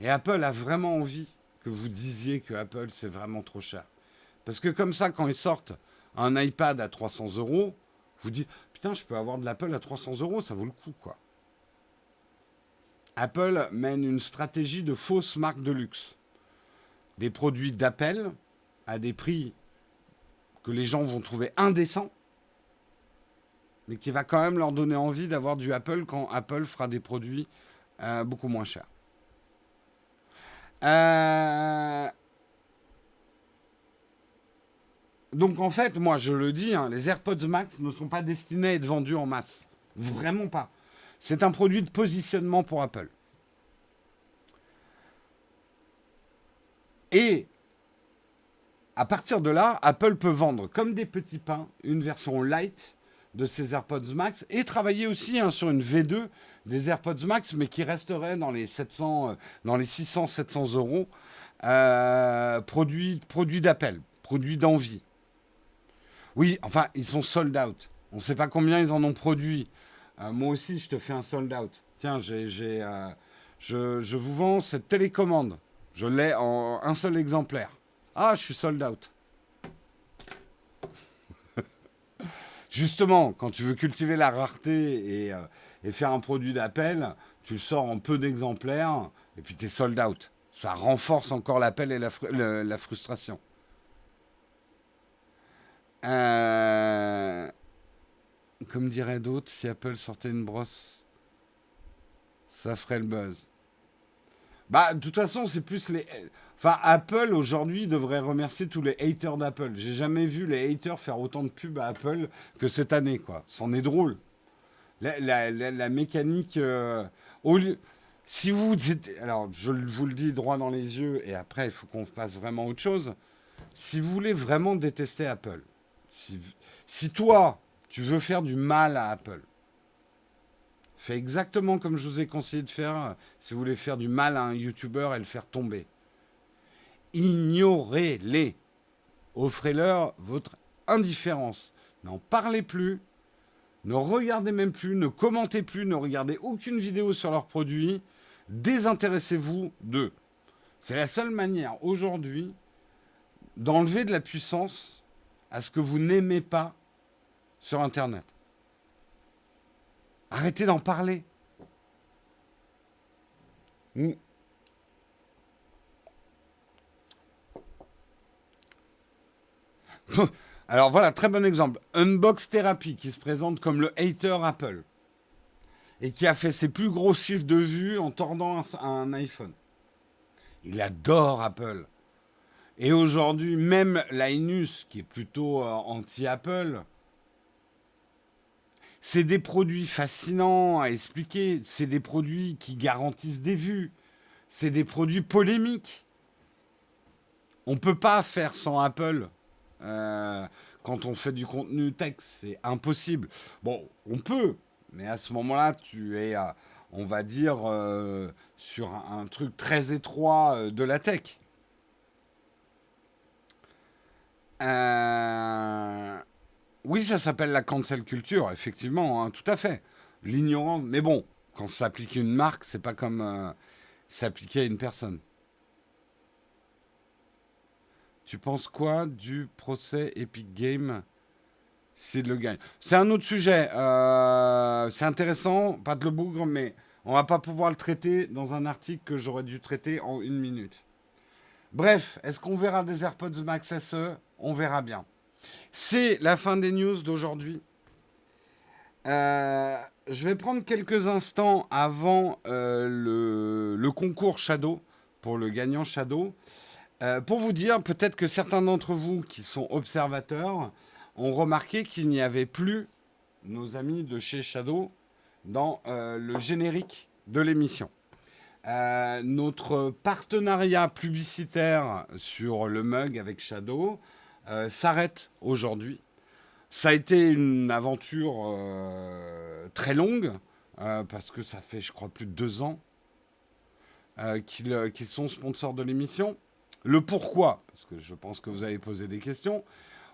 Et Apple a vraiment envie que vous disiez que Apple, c'est vraiment trop cher. Parce que comme ça, quand ils sortent un iPad à 300 euros, vous dites putain, je peux avoir de l'Apple à 300 euros, ça vaut le coup, quoi. Apple mène une stratégie de fausse marque de luxe. Des produits d'Apple à des prix que les gens vont trouver indécents, mais qui va quand même leur donner envie d'avoir du Apple quand Apple fera des produits beaucoup moins chers. Donc en fait, moi je le dis, hein, les AirPods Max ne sont pas destinés à être vendus en masse. Vraiment pas. C'est un produit de positionnement pour Apple. Et à partir de là, Apple peut vendre comme des petits pains une version light de ces AirPods Max et travailler aussi sur une V2 des AirPods Max, mais qui resterait dans les 600-700 euros, produits d'Apple, produits d'envie. Oui, enfin, ils sont sold out. On ne sait pas combien ils en ont produit. Moi aussi, je te fais un sold out. Tiens, je vous vends cette télécommande. Je l'ai en un seul exemplaire. Ah, je suis sold out. Justement, quand tu veux cultiver la rareté et faire un produit d'appel, tu le sors en peu d'exemplaires et puis tu es sold out. Ça renforce encore l'appel et la frustration. Comme diraient d'autres, si Apple sortait une brosse, ça ferait le buzz. Bah, de toute façon, c'est plus les. Enfin, Apple aujourd'hui devrait remercier tous les haters d'Apple. J'ai jamais vu les haters faire autant de pubs à Apple que cette année, quoi. C'en est drôle. La mécanique. Au lieu- Si vous. Alors, je vous le dis droit dans les yeux, et après, il faut qu'on fasse vraiment autre chose. Si vous voulez vraiment détester Apple, si, si toi, tu veux faire du mal à Apple, fais exactement comme je vous ai conseillé de faire si vous voulez faire du mal à un YouTuber et le faire tomber. Ignorez-les. Offrez-leur votre indifférence. N'en parlez plus. Ne regardez même plus. Ne commentez plus. Ne regardez aucune vidéo sur leurs produits. Désintéressez-vous d'eux. C'est la seule manière aujourd'hui d'enlever de la puissance à ce que vous n'aimez pas sur Internet. Arrêtez d'en parler. Mm. Alors voilà, très bon exemple. Unbox Therapy qui se présente comme le hater Apple et qui a fait ses plus gros chiffres de vues en tordant un iPhone. Il adore Apple. Et aujourd'hui, même Linus, qui est plutôt anti-Apple, c'est des produits fascinants à expliquer. C'est des produits qui garantissent des vues. C'est des produits polémiques. On ne peut pas faire sans Apple. Euh, Quand on fait du contenu texte, c'est impossible. Bon, on peut, mais à ce moment-là, tu es, on va dire, sur un truc très étroit de la tech. Euh, oui, ça s'appelle la cancel culture, effectivement, hein, tout à fait. L'ignorance, mais bon, quand ça s'applique à une marque, c'est pas comme s'appliquer à une personne. Tu penses quoi du procès Epic Games s'il le gagne? C'est un autre sujet. C'est intéressant, pas de le bougre, mais on va pas pouvoir le traiter dans un article que j'aurais dû traiter en 1 minute. Bref, est-ce qu'on verra des AirPods Max SE? On verra bien. C'est la fin des news d'aujourd'hui. Je vais prendre quelques instants avant le concours Shadow, pour le gagnant Shadow. Pour vous dire, peut-être que certains d'entre vous qui sont observateurs ont remarqué qu'il n'y avait plus nos amis de chez Shadow dans le générique de l'émission. Notre partenariat publicitaire sur le mug avec Shadow s'arrête aujourd'hui. Ça a été une aventure très longue parce que ça fait, je crois, plus de 2 ans qu'ils sont sponsors de l'émission. Le pourquoi, parce que je pense que vous avez posé des questions.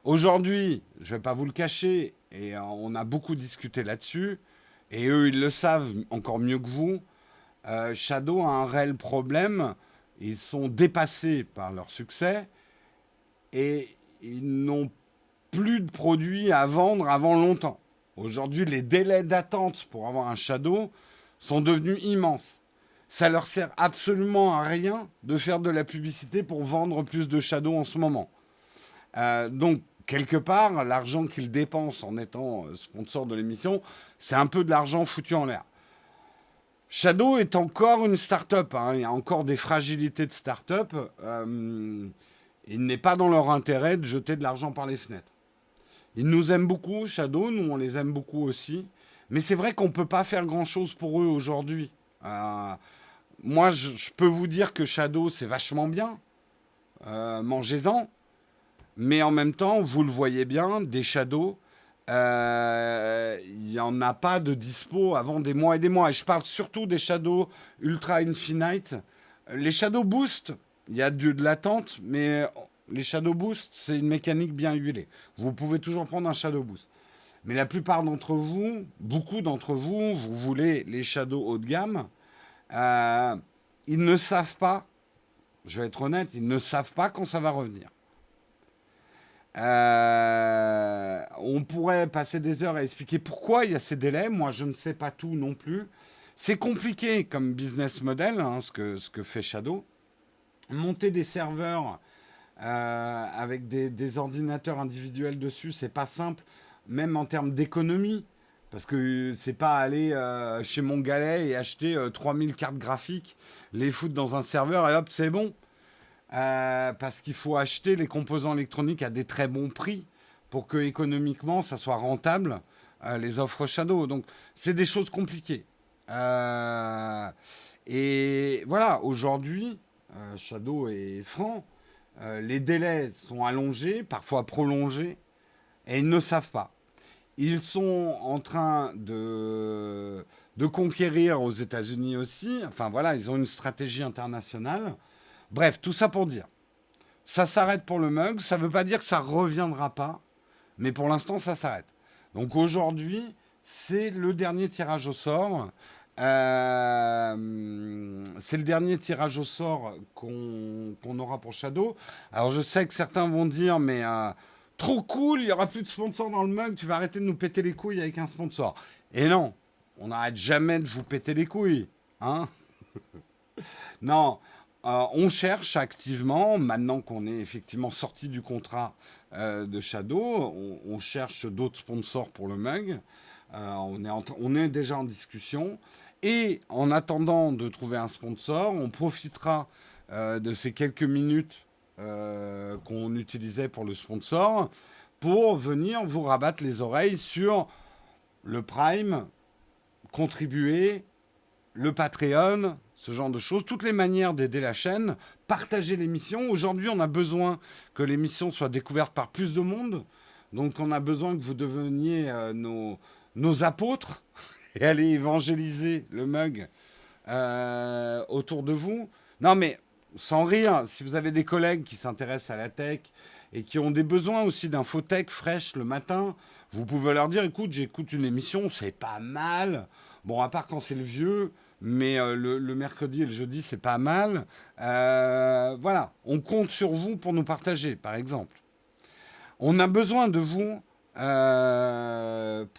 Aujourd'hui, je ne vais pas vous le cacher, et on a beaucoup discuté là-dessus, et eux, ils le savent encore mieux que vous. Shadow a un réel problème. Ils sont dépassés par leur succès, et ils n'ont plus de produits à vendre avant longtemps. Aujourd'hui, les délais d'attente pour avoir un Shadow sont devenus immenses. Ça leur sert absolument à rien de faire de la publicité pour vendre plus de Shadow en ce moment. Donc, quelque part, l'argent qu'ils dépensent en étant sponsor de l'émission, c'est un peu de l'argent foutu en l'air. Shadow est encore une start-up, hein. Il y a encore des fragilités de start-up. Il n'est pas dans leur intérêt de jeter de l'argent par les fenêtres. Ils nous aiment beaucoup, Shadow, nous on les aime beaucoup aussi. Mais c'est vrai qu'on ne peut pas faire grand-chose pour eux aujourd'hui. Moi, je peux vous dire que Shadow, c'est vachement bien. Mangez-en. Mais en même temps, vous le voyez bien, des Shadows, il n'y en a pas de dispo avant des mois et des mois. Et je parle surtout des Shadows Ultra Infinite. Les Shadow Boost, il y a de l'attente, mais les Shadow Boost, c'est une mécanique bien huilée. Vous pouvez toujours prendre un Shadow Boost. Mais la plupart d'entre vous, beaucoup d'entre vous, vous voulez les Shadow haut de gamme. Euh, Ils ne savent pas, je vais être honnête, ils ne savent pas quand ça va revenir. On pourrait passer des heures à expliquer pourquoi il y a ces délais. Moi, je ne sais pas tout non plus. C'est compliqué comme business model, hein, ce que fait Shadow. Monter des serveurs avec des ordinateurs individuels dessus, c'est pas simple, même en termes d'économie. Parce que c'est pas aller chez Montgalet et acheter 3000 cartes graphiques, les foutre dans un serveur et hop, c'est bon. Parce qu'il faut acheter les composants électroniques à des très bons prix pour que économiquement ça soit rentable, les offres Shadow. Donc c'est des choses compliquées. Euh, et voilà, aujourd'hui, Shadow est franc, les délais sont allongés, parfois prolongés, et ils ne savent pas. Ils sont en train de conquérir aux États-Unis aussi. Enfin voilà, ils ont une stratégie internationale. Bref, tout ça pour dire. Ça s'arrête pour le mug. Ça ne veut pas dire que ça ne reviendra pas. Mais pour l'instant, ça s'arrête. Donc aujourd'hui, c'est le dernier tirage au sort. C'est le dernier tirage au sort qu'on aura pour Shadow. Alors je sais que certains vont dire, mais trop cool, il n'y aura plus de sponsors dans le mug, tu vas arrêter de nous péter les couilles avec un sponsor. Et non, on n'arrête jamais de vous péter les couilles. Hein. Non, on cherche activement, maintenant qu'on est effectivement sorti du contrat de Shadow, on cherche d'autres sponsors pour le mug. On est déjà en discussion. Et en attendant de trouver un sponsor, on profitera de ces quelques minutes qu'on utilisait pour le sponsor pour venir vous rabattre les oreilles sur le Prime, contribuer, le Patreon, ce genre de choses, toutes les manières d'aider la chaîne, partager l'émission. Aujourd'hui, on a besoin que l'émission soit découverte par plus de monde. Donc, on a besoin que vous deveniez nos apôtres et aller évangéliser le mug autour de vous. Non, mais sans rire, si vous avez des collègues qui s'intéressent à la tech et qui ont des besoins aussi d'infotech fraîche le matin, vous pouvez leur dire, écoute, j'écoute une émission, c'est pas mal. Bon, à part quand c'est le vieux, mais le mercredi et le jeudi, c'est pas mal. Voilà, on compte sur vous pour nous partager, par exemple. On a besoin de vous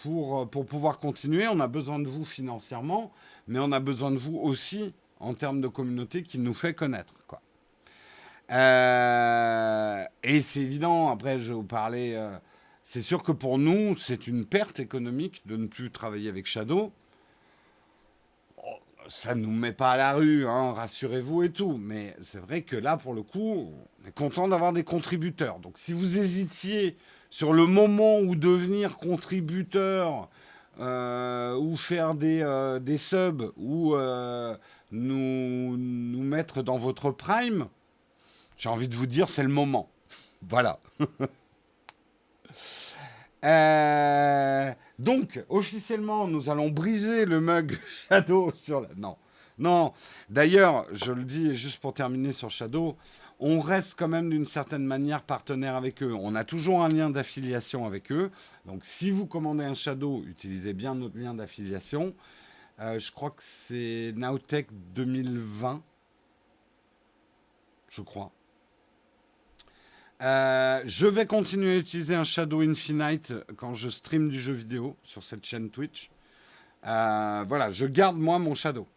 pour pouvoir continuer. On a besoin de vous financièrement, mais on a besoin de vous aussi en termes de communauté qui nous fait connaître, quoi. Et c'est évident, après je vais vous parler, c'est sûr que pour nous, c'est une perte économique de ne plus travailler avec Shadow. Ça ne nous met pas à la rue, hein, rassurez-vous et tout. Mais c'est vrai que là, pour le coup, on est content d'avoir des contributeurs. Donc si vous hésitiez sur le moment où devenir contributeur ou faire des subs ou nous mettre dans votre prime, j'ai envie de vous dire, c'est le moment. Voilà. Donc, officiellement, nous allons briser le mug Shadow sur la... Non, non. D'ailleurs, je le dis juste pour terminer sur Shadow, on reste quand même d'une certaine manière partenaire avec eux. On a toujours un lien d'affiliation avec eux. Donc, si vous commandez un Shadow, utilisez bien notre lien d'affiliation. Je crois que c'est Nowtech 2020, je crois. Je vais continuer à utiliser un Shadow Infinite quand je stream du jeu vidéo sur cette chaîne Twitch. Voilà, je garde moi mon Shadow.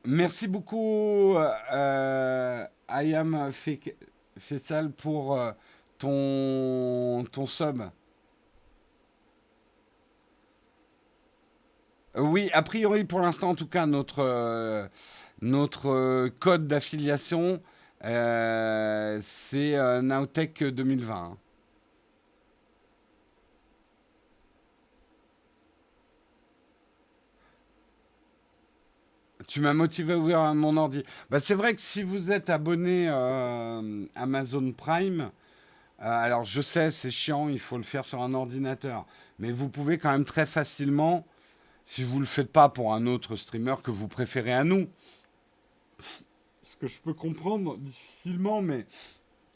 Merci beaucoup, I am Faisal pour ton sub. Oui, a priori, pour l'instant, en tout cas, notre code d'affiliation, c'est Nowtech 2020. Hein. Tu m'as motivé à ouvrir mon ordi. Bah, c'est vrai que si vous êtes abonné Amazon Prime, alors je sais, c'est chiant, il faut le faire sur un ordinateur, mais vous pouvez quand même très facilement, si vous ne le faites pas pour un autre streamer que vous préférez à nous, ce que je peux comprendre difficilement, mais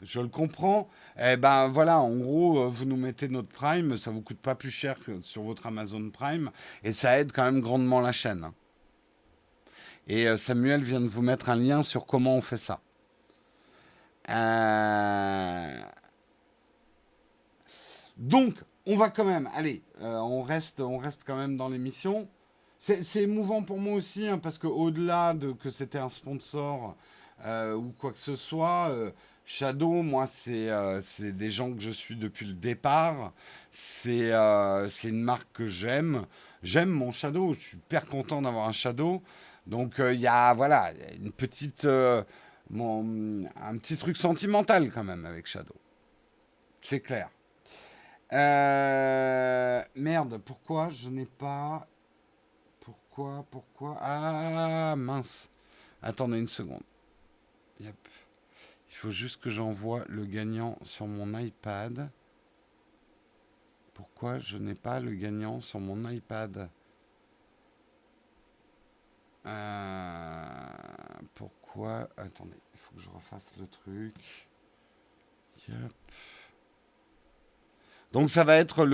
je le comprends. Eh ben voilà, en gros, vous nous mettez notre Prime, ça vous coûte pas plus cher que sur votre Amazon Prime, et ça aide quand même grandement la chaîne. Hein. Et Samuel vient de vous mettre un lien sur comment on fait ça. Euh, Donc, on va quand même, allez, on reste quand même dans l'émission. C'est émouvant pour moi aussi, hein, parce qu'au-delà de que c'était un sponsor, ou quoi que ce soit. Shadow, moi, c'est des gens que je suis depuis le départ. C'est une marque que j'aime. J'aime mon Shadow. Je suis hyper content d'avoir un Shadow. Donc, il y a, voilà, il y a une petite, un petit truc sentimental quand même avec Shadow. C'est clair. Merde, pourquoi je n'ai pas. Pourquoi? Ah, mince. Attendez une seconde. Yep. Il faut juste que j'envoie le gagnant sur mon iPad. Pourquoi je n'ai pas le gagnant sur mon iPad? Pourquoi? Attendez, il faut que je refasse le truc. Yep. Donc ça va être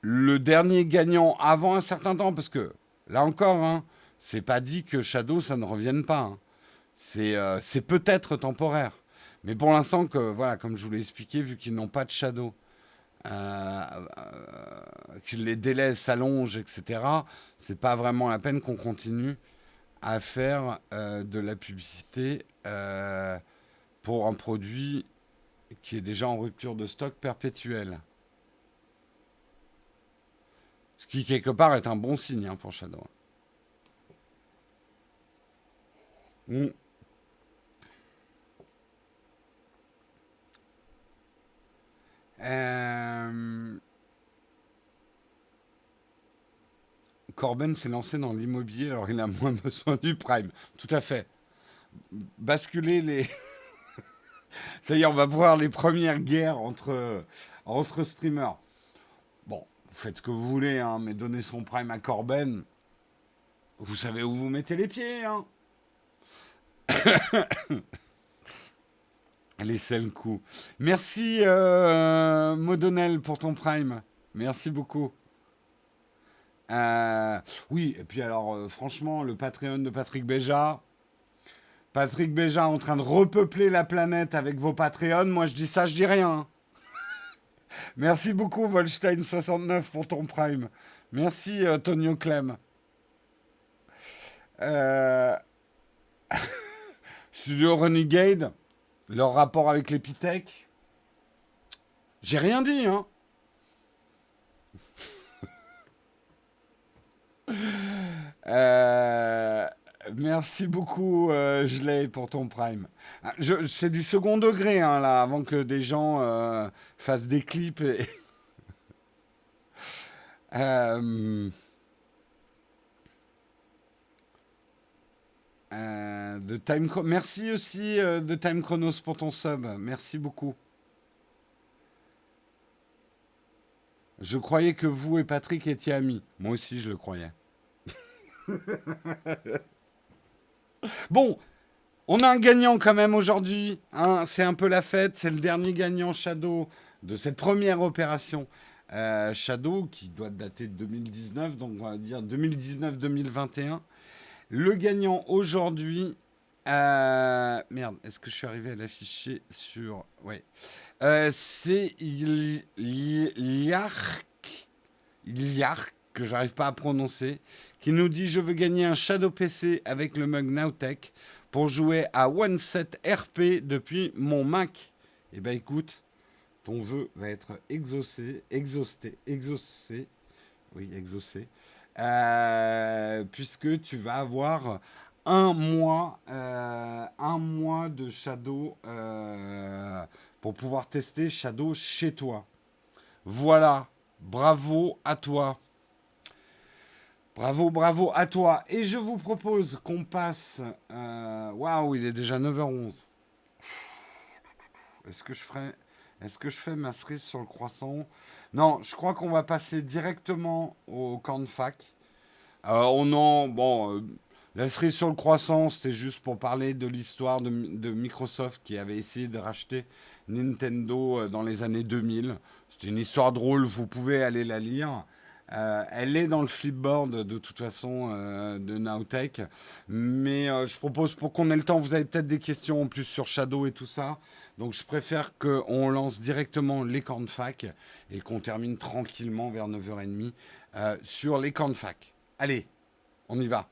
le dernier gagnant avant un certain temps, parce que là encore, hein, c'est pas dit que Shadow ça ne revienne pas, hein. C'est peut-être temporaire. Mais pour l'instant, que, voilà, comme je vous l'ai expliqué, vu qu'ils n'ont pas de Shadow, que les délais s'allongent, etc., c'est pas vraiment la peine qu'on continue à faire de la publicité pour un produit qui est déjà en rupture de stock perpétuelle. Ce qui, quelque part, est un bon signe hein, pour Shadow. Mm. Euh, Corben s'est lancé dans l'immobilier, alors il a moins besoin du prime. Tout à fait. Basculer les. Ça y est, on va voir les premières guerres entre streamers. Bon, vous faites ce que vous voulez, hein, mais donner son prime à Corben, vous savez où vous mettez les pieds, hein. Les seuls coups. Merci, Modonel, pour ton prime. Merci beaucoup. Oui, et puis alors, franchement, le Patreon de Patrick Béja. Patrick Béja en train de repeupler la planète avec vos Patreons. Moi, je dis ça, je dis rien, hein. Merci beaucoup, Volstein69, pour ton prime. Merci, Tonio Clem. Euh, Studio Renegade, leur rapport avec l'Epithèque. J'ai rien dit, hein. Euh, Merci beaucoup, Gelé, pour ton prime. Ah, c'est du second degré, hein, là, avant que des gens fassent des clips. Euh, Merci aussi de Time Chronos pour ton sub. Merci beaucoup. Je croyais que vous et Patrick étiez amis. Moi aussi, je le croyais. Bon, on a un gagnant quand même aujourd'hui, hein. C'est un peu la fête. C'est le dernier gagnant Shadow de cette première opération. Shadow qui doit dater de 2019, donc on va dire 2019-2021. Le gagnant aujourd'hui. Merde, est-ce que je suis arrivé à l'afficher sur. Ouais. C'est Iliark, que j'arrive pas à prononcer, qui nous dit: Je veux gagner un Shadow PC avec le mug Nowtech pour jouer à One Set RP depuis mon Mac. Eh ben écoute, ton vœu va être exaucé, oui, exaucé, puisque tu vas avoir un mois de Shadow pour pouvoir tester Shadow chez toi. Voilà, bravo à toi. Bravo, bravo à toi. Et je vous propose qu'on passe. Waouh, il est déjà 9h11. Est-ce que je ferai. Est-ce que je fais ma cerise sur le croissant? Non, je crois qu'on va passer directement au cornfac. La cerise sur le croissant, c'était juste pour parler de l'histoire de Microsoft qui avait essayé de racheter Nintendo dans les années 2000. C'était une histoire drôle, vous pouvez aller la lire. Elle est dans le flipboard de toute façon de Nowtech. Mais je propose, pour qu'on ait le temps, vous avez peut-être des questions en plus sur Shadow et tout ça. Donc je préfère qu'on lance directement les cornfac et qu'on termine tranquillement vers 9h30 sur les cornfac. Allez, on y va.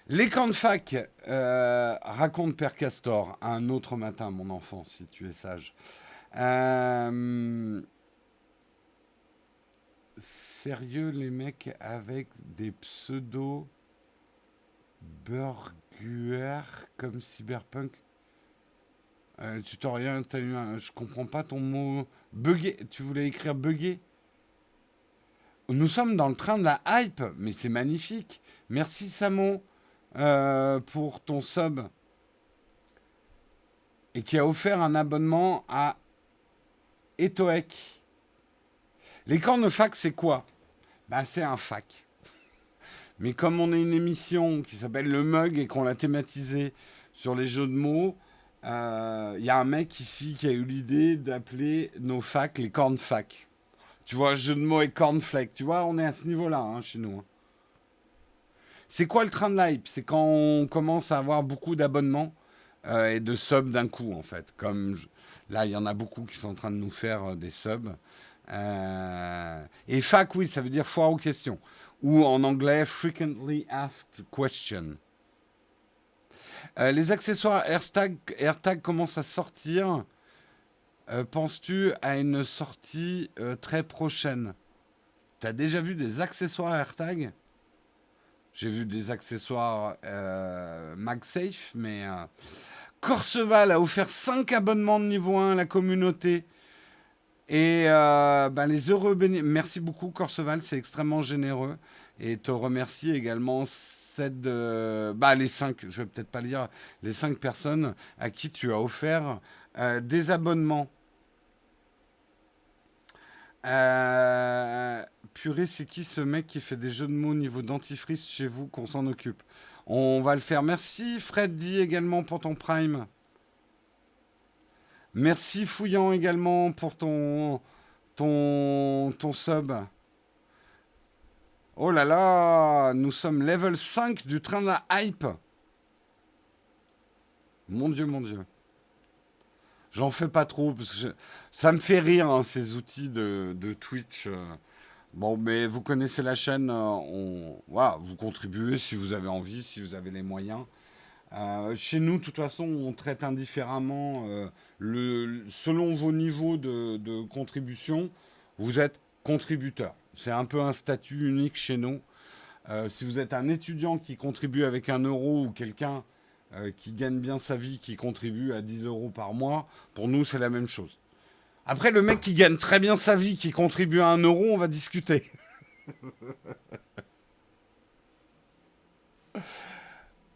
Les camps de fac, raconte Père Castor, un autre matin, mon enfant, si tu es sage. Euh, Sérieux, les mecs avec des pseudo burgers comme Cyberpunk. Tu t'en rien, t'as eu un, je comprends pas ton mot. Bugger, tu voulais écrire bugger. Nous sommes dans le train de la hype, mais c'est magnifique. Merci Samo pour ton sub et qui a offert un abonnement à Etoek. Les camps de fac, c'est quoi? Ben, c'est un fac. Mais comme on est une émission qui s'appelle Le Mug et qu'on l'a thématisé sur les jeux de mots, il y a un mec ici qui a eu l'idée d'appeler nos facs les corn fac. Tu vois, jeu de mots et cornflake. Tu vois, on est à ce niveau-là hein, chez nous. Hein. C'est quoi le train de l'hype? C'est quand on commence à avoir beaucoup d'abonnements et de subs d'un coup, en fait. Là, il y en a beaucoup qui sont en train de nous faire des subs. Et fac, oui, ça veut dire foire aux questions. Ou en anglais, frequently asked question. Les accessoires AirTag commencent à sortir. Penses-tu à une sortie très prochaine? Tu as déjà vu des accessoires AirTag? J'ai vu des accessoires MagSafe, mais Corseval a offert 5 abonnements de niveau 1 à la communauté. Et ben, les heureux bénéficiaires. Merci beaucoup, Corseval, c'est extrêmement généreux. Et te remercie également les 5, je vais peut-être pas lire, les 5 personnes à qui tu as offert des abonnements. Purée, c'est qui ce mec qui fait des jeux de mots niveau dentifrice chez vous qu'on s'en occupe? On va le faire. Merci Freddy également pour ton prime. Merci Fouillant également pour ton sub. Oh là là, nous sommes level 5 du train de la hype. Mon Dieu, mon Dieu. J'en fais pas trop parce que ça me fait rire hein, ces outils de Twitch. Bon, mais vous connaissez la chaîne, voilà, vous contribuez si vous avez envie, si vous avez les moyens. Chez nous, de toute façon, on traite indifféremment selon vos niveaux de contribution, vous êtes contributeur. C'est un peu un statut unique chez nous. Si vous êtes un étudiant qui contribue avec 1 euro ou quelqu'un qui gagne bien sa vie, qui contribue à 10 euros par mois, pour nous, c'est la même chose. Après, le mec qui gagne très bien sa vie, qui contribue à 1 euro, on va discuter.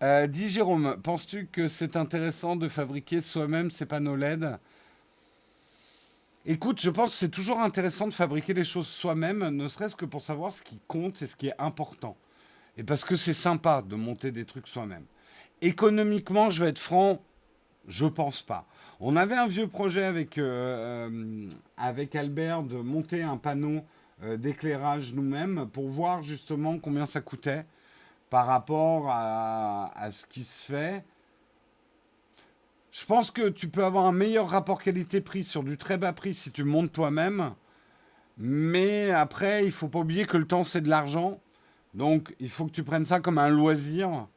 Dis Jérôme, penses-tu que c'est intéressant de fabriquer soi-même ces panneaux LED? Écoute, je pense que c'est toujours intéressant de fabriquer les choses soi-même, ne serait-ce que pour savoir ce qui compte et ce qui est important. Et parce que c'est sympa de monter des trucs soi-même. Économiquement, je vais être franc, je pense pas. On avait un vieux projet avec Albert de monter un panneau d'éclairage nous-mêmes pour voir justement combien ça coûtait par rapport à ce qui se fait. Je pense que tu peux avoir un meilleur rapport qualité-prix sur du très bas prix si tu montes toi-même. Mais après, il faut pas oublier que le temps, c'est de l'argent. Donc, il faut que tu prennes ça comme un loisir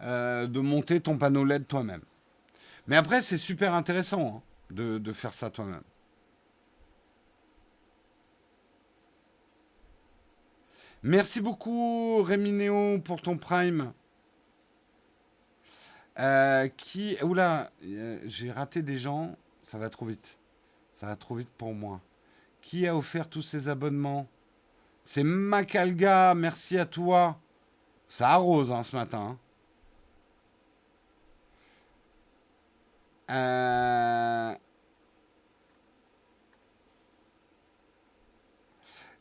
de monter ton panneau LED toi-même. Mais après, c'est super intéressant hein, de faire ça toi-même. Merci beaucoup, Réminéo, pour ton prime. Oula, j'ai raté des gens. Ça va trop vite. Ça va trop vite pour moi. Qui a offert tous ces abonnements? C'est Macalga, merci à toi. Ça arrose hein, ce matin. Hein.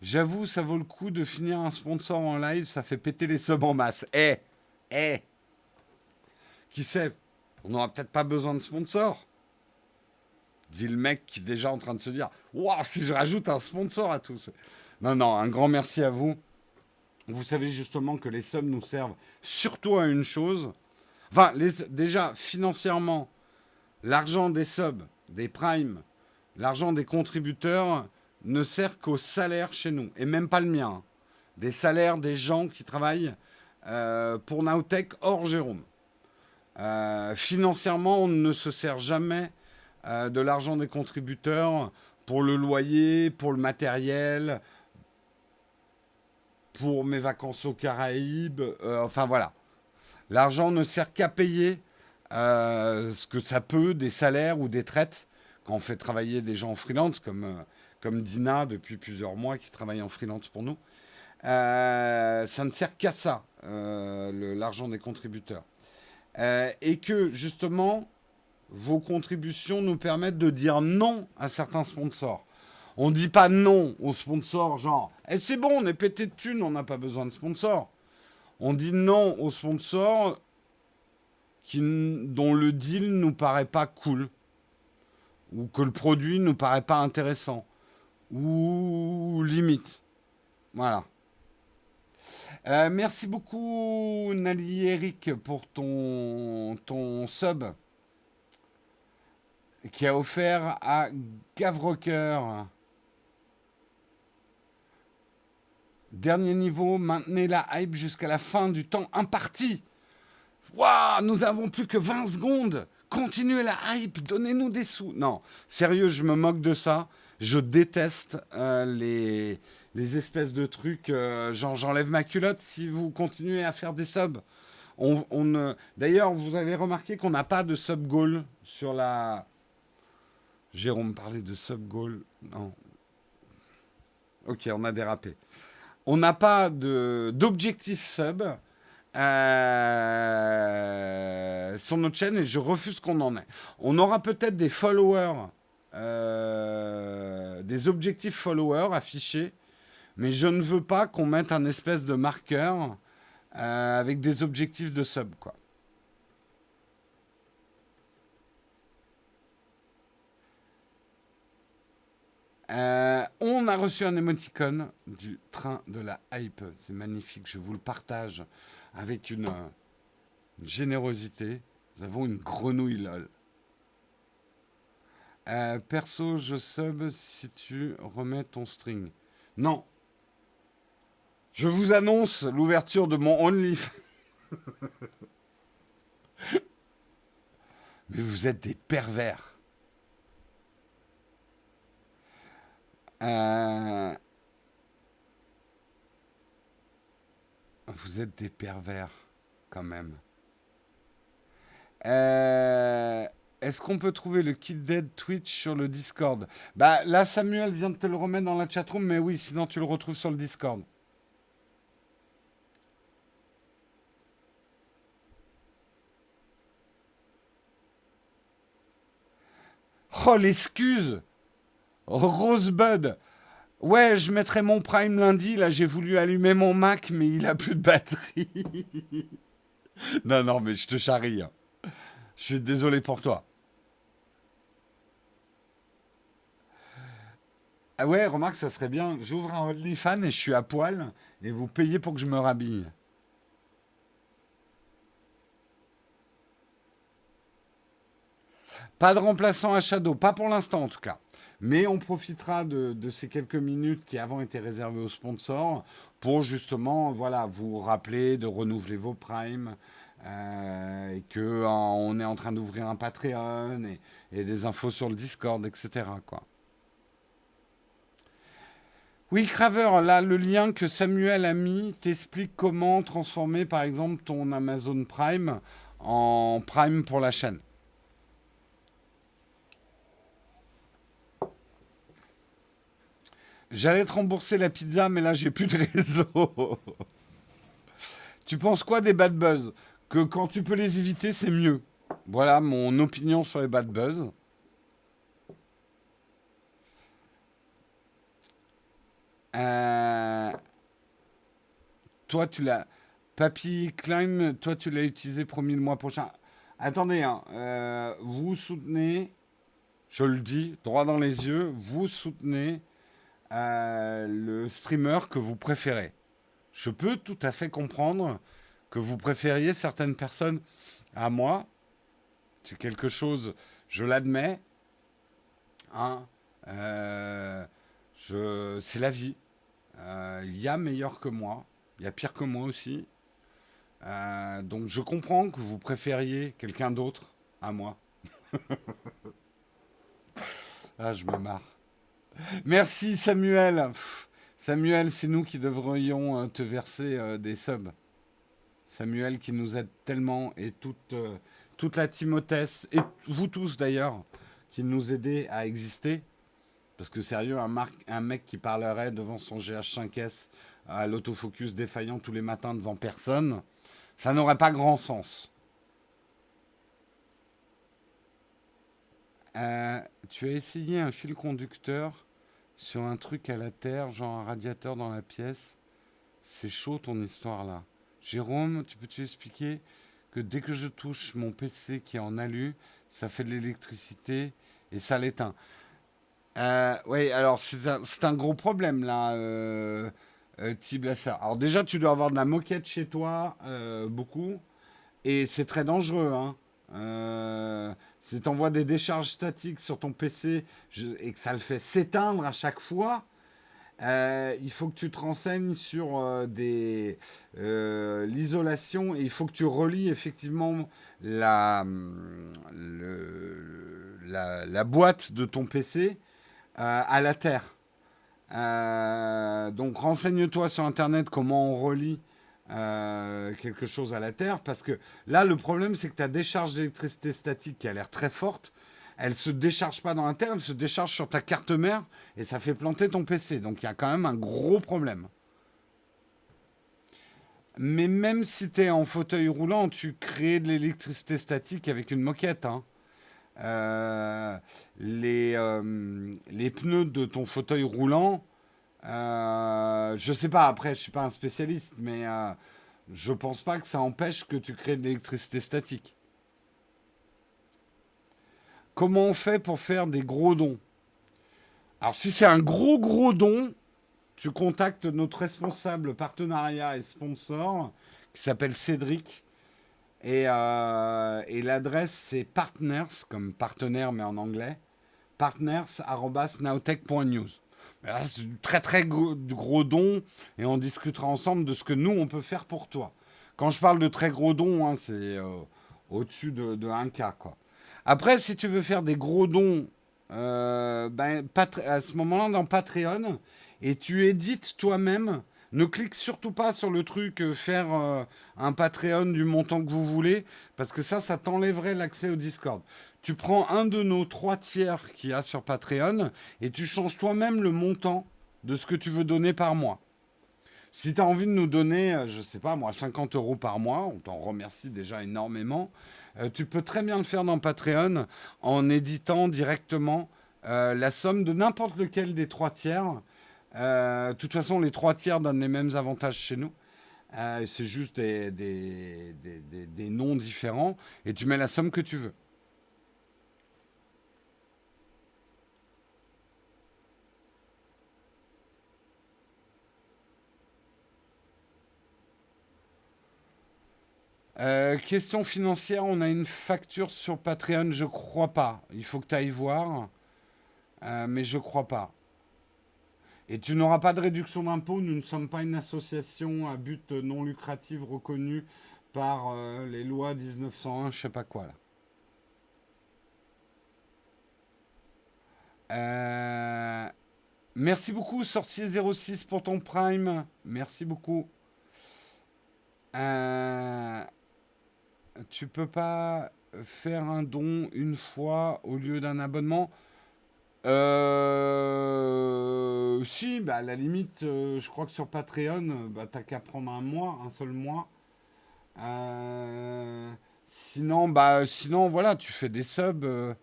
J'avoue, ça vaut le coup de finir un sponsor en live, ça fait péter les subs en masse. Qui sait? On n'aura peut-être pas besoin de sponsor. Dit le mec qui est déjà en train de se dire waouh, si je rajoute un sponsor à tous. Non, non, un grand merci à vous. Vous savez justement que les subs nous servent surtout à une chose. Enfin, déjà, financièrement, l'argent des subs, des primes, l'argent des contributeurs ne sert qu'au salaire chez nous. Et même pas le mien. Des salaires des gens qui travaillent pour Nowtech hors Jérôme. Financièrement, on ne se sert jamais de l'argent des contributeurs pour le loyer, pour le matériel, pour mes vacances aux Caraïbes. Enfin voilà. L'argent ne sert qu'à payer ce que ça peut, des salaires ou des traites, quand on fait travailler des gens en freelance, comme Dina depuis plusieurs mois qui travaille en freelance pour nous. Ça ne sert qu'à ça, l'argent des contributeurs. Et que justement, vos contributions nous permettent de dire non à certains sponsors. On ne dit pas non aux sponsors, genre, eh, c'est bon, on est pété de thunes, on n'a pas besoin de sponsors. On dit non aux sponsors dont le deal nous paraît pas cool, ou que le produit nous paraît pas intéressant, ou limite. Voilà. Merci beaucoup, Nali Eric, pour ton sub qui a offert à Gavrocker. Dernier niveau, maintenez la hype jusqu'à la fin du temps imparti. Waouh, nous n'avons plus que 20 secondes. Continuez la hype, donnez-nous des sous. Non, sérieux, je me moque de ça. Je déteste les espèces de trucs, genre j'enlève ma culotte si vous continuez à faire des subs. D'ailleurs, vous avez remarqué qu'on n'a pas de sub goal sur la. Jérôme parlait de sub goal. Non. Ok, on a dérapé. On n'a pas d'objectif sub sur notre chaîne et je refuse qu'on en ait. On aura peut-être des followers, des objectifs followers affichés, mais je ne veux pas qu'on mette un espèce de marqueur avec des objectifs de sub, quoi. On a reçu un émoticône du train de la hype. C'est magnifique, je vous le partage avec une générosité. Nous avons une grenouille lol. Perso, je sub si tu remets ton string. Non. Je vous annonce l'ouverture de mon OnlyFans. Mais vous êtes des pervers. Vous êtes des pervers, quand même. Est-ce qu'on peut trouver le kit dead Twitch sur le Discord? Bah là, Samuel vient de te le remettre dans la chatroom, mais oui, sinon tu le retrouves sur le Discord. Oh, l'excuse! Rosebud! Ouais, je mettrai mon Prime lundi. Là, j'ai voulu allumer mon Mac, mais il a plus de batterie. Non, non, mais je te charrie, hein. Je suis désolé pour toi. Ah ouais, remarque, ça serait bien. J'ouvre un OnlyFans et je suis à poil et vous payez pour que je me rhabille. Pas de remplaçant à Shadow, pas pour l'instant en tout cas. Mais on profitera de ces quelques minutes qui avant étaient réservées aux sponsors pour justement, voilà, vous rappeler de renouveler vos primes et que on est en train d'ouvrir un Patreon et des infos sur le Discord, etc. quoi. Oui, Craver, là, le lien que Samuel a mis t'explique comment transformer, par exemple, ton Amazon Prime en Prime pour la chaîne. J'allais te rembourser la pizza, mais là, j'ai plus de réseau. Tu penses quoi des bad buzz? Que quand tu peux les éviter, c'est mieux. Voilà mon opinion sur les bad buzz. Euh, toi, tu l'as. Papy Climb, toi, tu l'as utilisé, promis, le mois prochain. Attendez, hein, vous soutenez, je le dis droit dans les yeux, vous soutenez le streamer que vous préférez. Je peux tout à fait comprendre que vous préfériez certaines personnes à moi. C'est quelque chose, je l'admets. Hein, euh, c'est la vie. Il y a meilleur que moi. Il y a pire que moi aussi. Donc je comprends que vous préfériez quelqu'un d'autre à moi. Ah, je me marre. Merci Samuel. Samuel, c'est nous qui devrions te verser des subs. Samuel qui nous aide tellement et toute la Timothée et vous tous d'ailleurs qui nous aidez à exister. Parce que sérieux, un mec qui parlerait devant son GH5S à l'autofocus défaillant tous les matins devant personne, ça n'aurait pas grand sens. Euh, Tu as essayé un fil conducteur sur un truc à la terre, genre un radiateur dans la pièce. C'est chaud ton histoire là. Jérôme, tu peux-tu expliquer que dès que je touche mon PC qui est en alu, ça fait de l'électricité et ça l'éteint. Oui, alors c'est un gros problème là, Tiblasser. Alors déjà, tu dois avoir de la moquette chez toi, beaucoup, et c'est très dangereux. Hein. Si tu envoies des décharges statiques sur ton PC et que ça le fait s'éteindre à chaque fois, il faut que tu te renseignes sur l'isolation et il faut que tu relis effectivement la boîte de ton PC à la terre. Donc renseigne-toi sur Internet comment on relie quelque chose à la terre parce que là le problème c'est que ta décharge d'électricité statique qui a l'air très forte, elle se décharge pas dans la terre, elle se décharge sur ta carte mère et ça fait planter ton PC. Donc il y a quand même un gros problème. Mais même si tu es en fauteuil roulant, tu crées de l'électricité statique avec une moquette. Hein. Euh, les pneus de ton fauteuil roulant, je sais pas, après, je suis pas un spécialiste, mais je pense pas que ça empêche que tu crées de l'électricité statique. Comment on fait pour faire des gros dons? Alors, si c'est un gros don, tu contactes notre responsable partenariat et sponsor qui s'appelle Cédric. Et l'adresse, c'est partners, comme partenaire, mais en anglais, partners@nowtech.news. Là, c'est du très gros don et on discutera ensemble de ce que nous, on peut faire pour toi. Quand je parle de très gros dons, hein, c'est au-dessus de 1K, quoi. Après, si tu veux faire des gros dons, ben, à ce moment-là, dans Patreon, et tu édites toi-même, ne clique surtout pas sur le truc faire un Patreon du montant que vous voulez, parce que ça t'enlèverait l'accès au Discord. Tu prends un de nos 3 tiers qu'il y a sur Patreon et tu changes toi-même le montant de ce que tu veux donner par mois. Si tu as envie de nous donner, je sais pas moi, 50 euros par mois, on t'en remercie déjà énormément, tu peux très bien le faire dans Patreon en éditant directement la somme de n'importe lequel des 3 tiers. De toute façon, les 3 tiers donnent les mêmes avantages chez nous. C'est juste des noms différents et tu mets la somme que tu veux. Question financière, on a une facture sur Patreon, je crois pas. Il faut que tu ailles voir, mais je crois pas. Et tu n'auras pas de réduction d'impôt, nous ne sommes pas une association à but non lucratif reconnue par les lois 1901, je sais pas quoi là. Euh, Merci beaucoup, Sorcier06, pour ton Prime. Merci beaucoup. Euh, Tu peux pas faire un don une fois au lieu d'un abonnement? Si, bah à la limite, je crois que sur Patreon, bah, t'as qu'à prendre un mois, un seul mois. Sinon, voilà, tu fais des subs.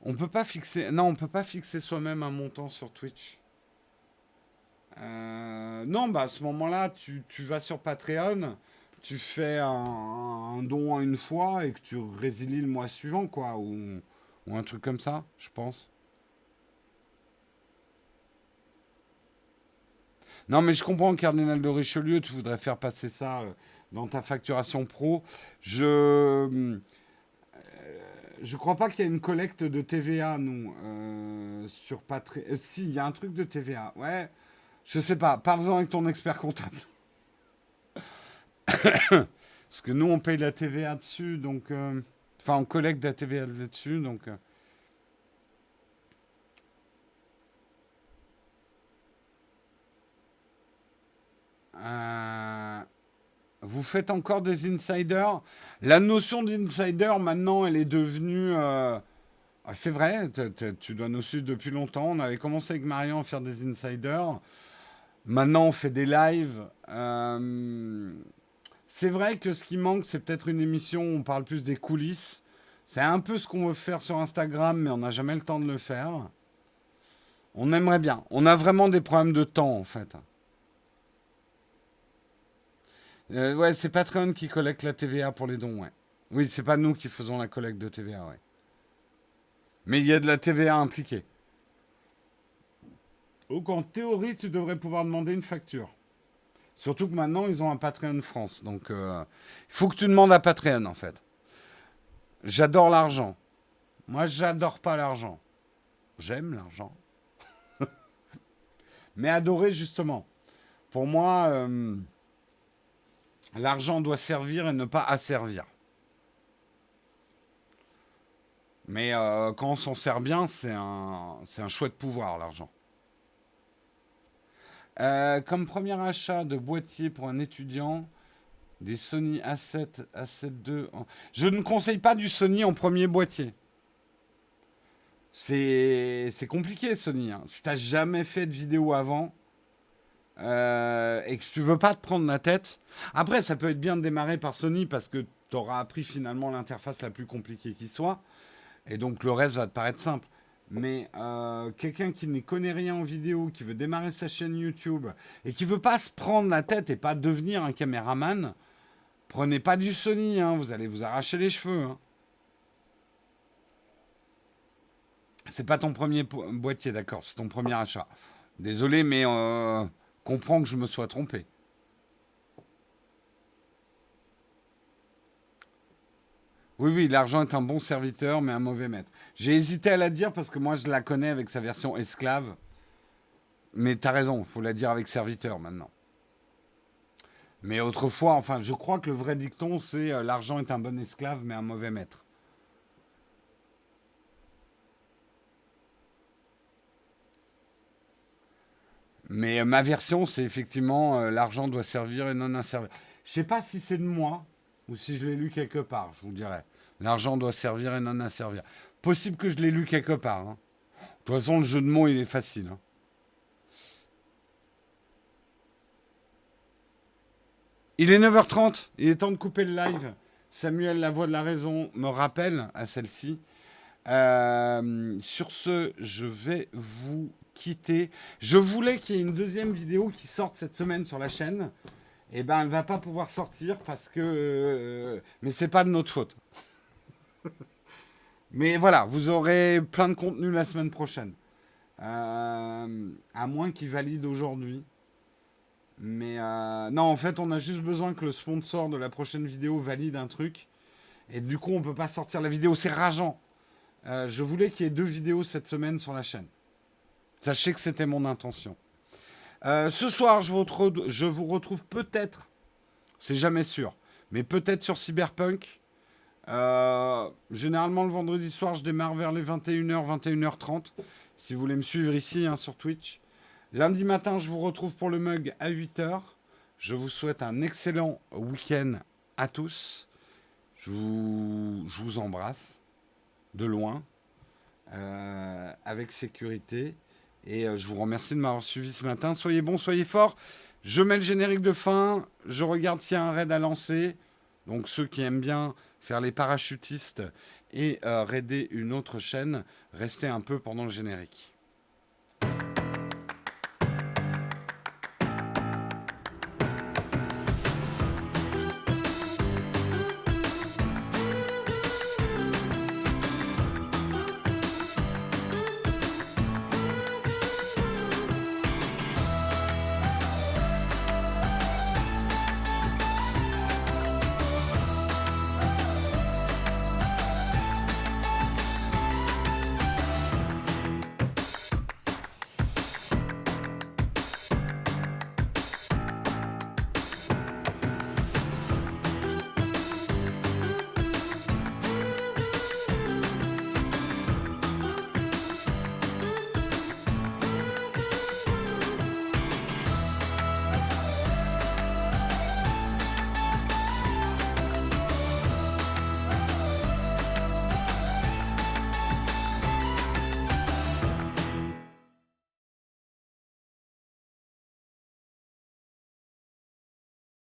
On peut pas fixer, non, on peut pas fixer soi-même un montant sur Twitch. Non, bah à ce moment-là, tu vas sur Patreon, tu fais un don une fois et que tu résilies le mois suivant, quoi, ou un truc comme ça, je pense. Non, mais je comprends, Cardinal de Richelieu, tu voudrais faire passer ça dans ta facturation pro. Je je crois pas qu'il y ait une collecte de TVA, nous, sur Patreon. Si, il y a un truc de TVA. Ouais, je sais pas. Parle-en avec ton expert comptable. Parce que nous, on paye la TVA dessus, donc... Enfin, on collecte de la TVA là-dessus, donc... euh, vous faites encore des insiders. La notion d'insider, maintenant, elle est devenue... c'est vrai, tu dois nous suivre depuis longtemps. On avait commencé avec Marion à faire des insiders. Maintenant, on fait des lives. C'est vrai que ce qui manque, c'est peut-être une émission où on parle plus des coulisses. C'est un peu ce qu'on veut faire sur Instagram, mais on n'a jamais le temps de le faire. On aimerait bien. On a vraiment des problèmes de temps, en fait. Ouais, c'est Patreon qui collecte la TVA pour les dons, ouais. Oui, c'est pas nous qui faisons la collecte de TVA, ouais. Mais il y a de la TVA impliquée. Donc en théorie, tu devrais pouvoir demander une facture. Surtout que maintenant, ils ont un Patreon France. Donc, il faut que tu demandes à Patreon, en fait. J'adore l'argent. Moi, j'adore pas l'argent. J'aime l'argent. Mais adorer, justement. Pour moi, l'argent doit servir et ne pas asservir. Mais quand on s'en sert bien, c'est un chouette pouvoir, l'argent. Comme premier achat de boîtier pour un étudiant, des Sony A7, A7 II. Je ne conseille pas du Sony en premier boîtier. C'est compliqué, Sony, hein. Si tu n'as jamais fait de vidéo avant et que tu veux pas te prendre la tête. Après, ça peut être bien de démarrer par Sony parce que tu auras appris finalement l'interface la plus compliquée qui soit. Et donc le reste va te paraître simple. Mais quelqu'un qui n'y connaît rien en vidéo, qui veut démarrer sa chaîne YouTube et qui veut pas se prendre la tête et pas devenir un caméraman, prenez pas du Sony, hein, vous allez vous arracher les cheveux. Hein. C'est pas ton premier boîtier, d'accord, c'est ton premier achat. Désolé, mais comprends que je me sois trompé. Oui, oui, l'argent est un bon serviteur, mais un mauvais maître. J'ai hésité à la dire parce que moi, je la connais avec sa version esclave. Mais t'as raison, faut la dire avec serviteur maintenant. Mais autrefois, enfin, je crois que le vrai dicton, c'est l'argent est un bon esclave, mais un mauvais maître. Mais ma version, c'est effectivement l'argent doit servir et non asservir. Je sais pas si c'est de moi ou si je l'ai lu quelque part, je vous dirais. L'argent doit servir et non asservir. Possible que je l'ai lu quelque part. Hein. De toute façon, le jeu de mots, il est facile. Hein. Il est 9h30, il est temps de couper le live. Samuel, la voix de la raison, me rappelle à celle-ci. Sur ce, je vais vous quitter. Je voulais qu'il y ait une deuxième vidéo qui sorte cette semaine sur la chaîne. Eh ben, elle va pas pouvoir sortir parce que... mais c'est pas de notre faute. Mais voilà, vous aurez plein de contenu la semaine prochaine. À moins qu'il valide aujourd'hui. Mais non, en fait, on a juste besoin que le sponsor de la prochaine vidéo valide un truc. Et du coup, on peut pas sortir la vidéo. C'est rageant. Je voulais qu'il y ait 2 vidéos cette semaine sur la chaîne. Sachez que c'était mon intention. Ce soir, je vous retrouve peut-être, c'est jamais sûr, mais peut-être sur Cyberpunk. Généralement, le vendredi soir, je démarre vers les 21h, 21h30. Si vous voulez me suivre ici hein, sur Twitch. Lundi matin, je vous retrouve pour le mug à 8h. Je vous souhaite un excellent week-end à tous. Je vous embrasse de loin, avec sécurité. Et je vous remercie de m'avoir suivi ce matin. Soyez bons, soyez forts. Je mets le générique de fin. Je regarde s'il y a un raid à lancer. Donc ceux qui aiment bien faire les parachutistes et raider une autre chaîne, restez un peu pendant le générique.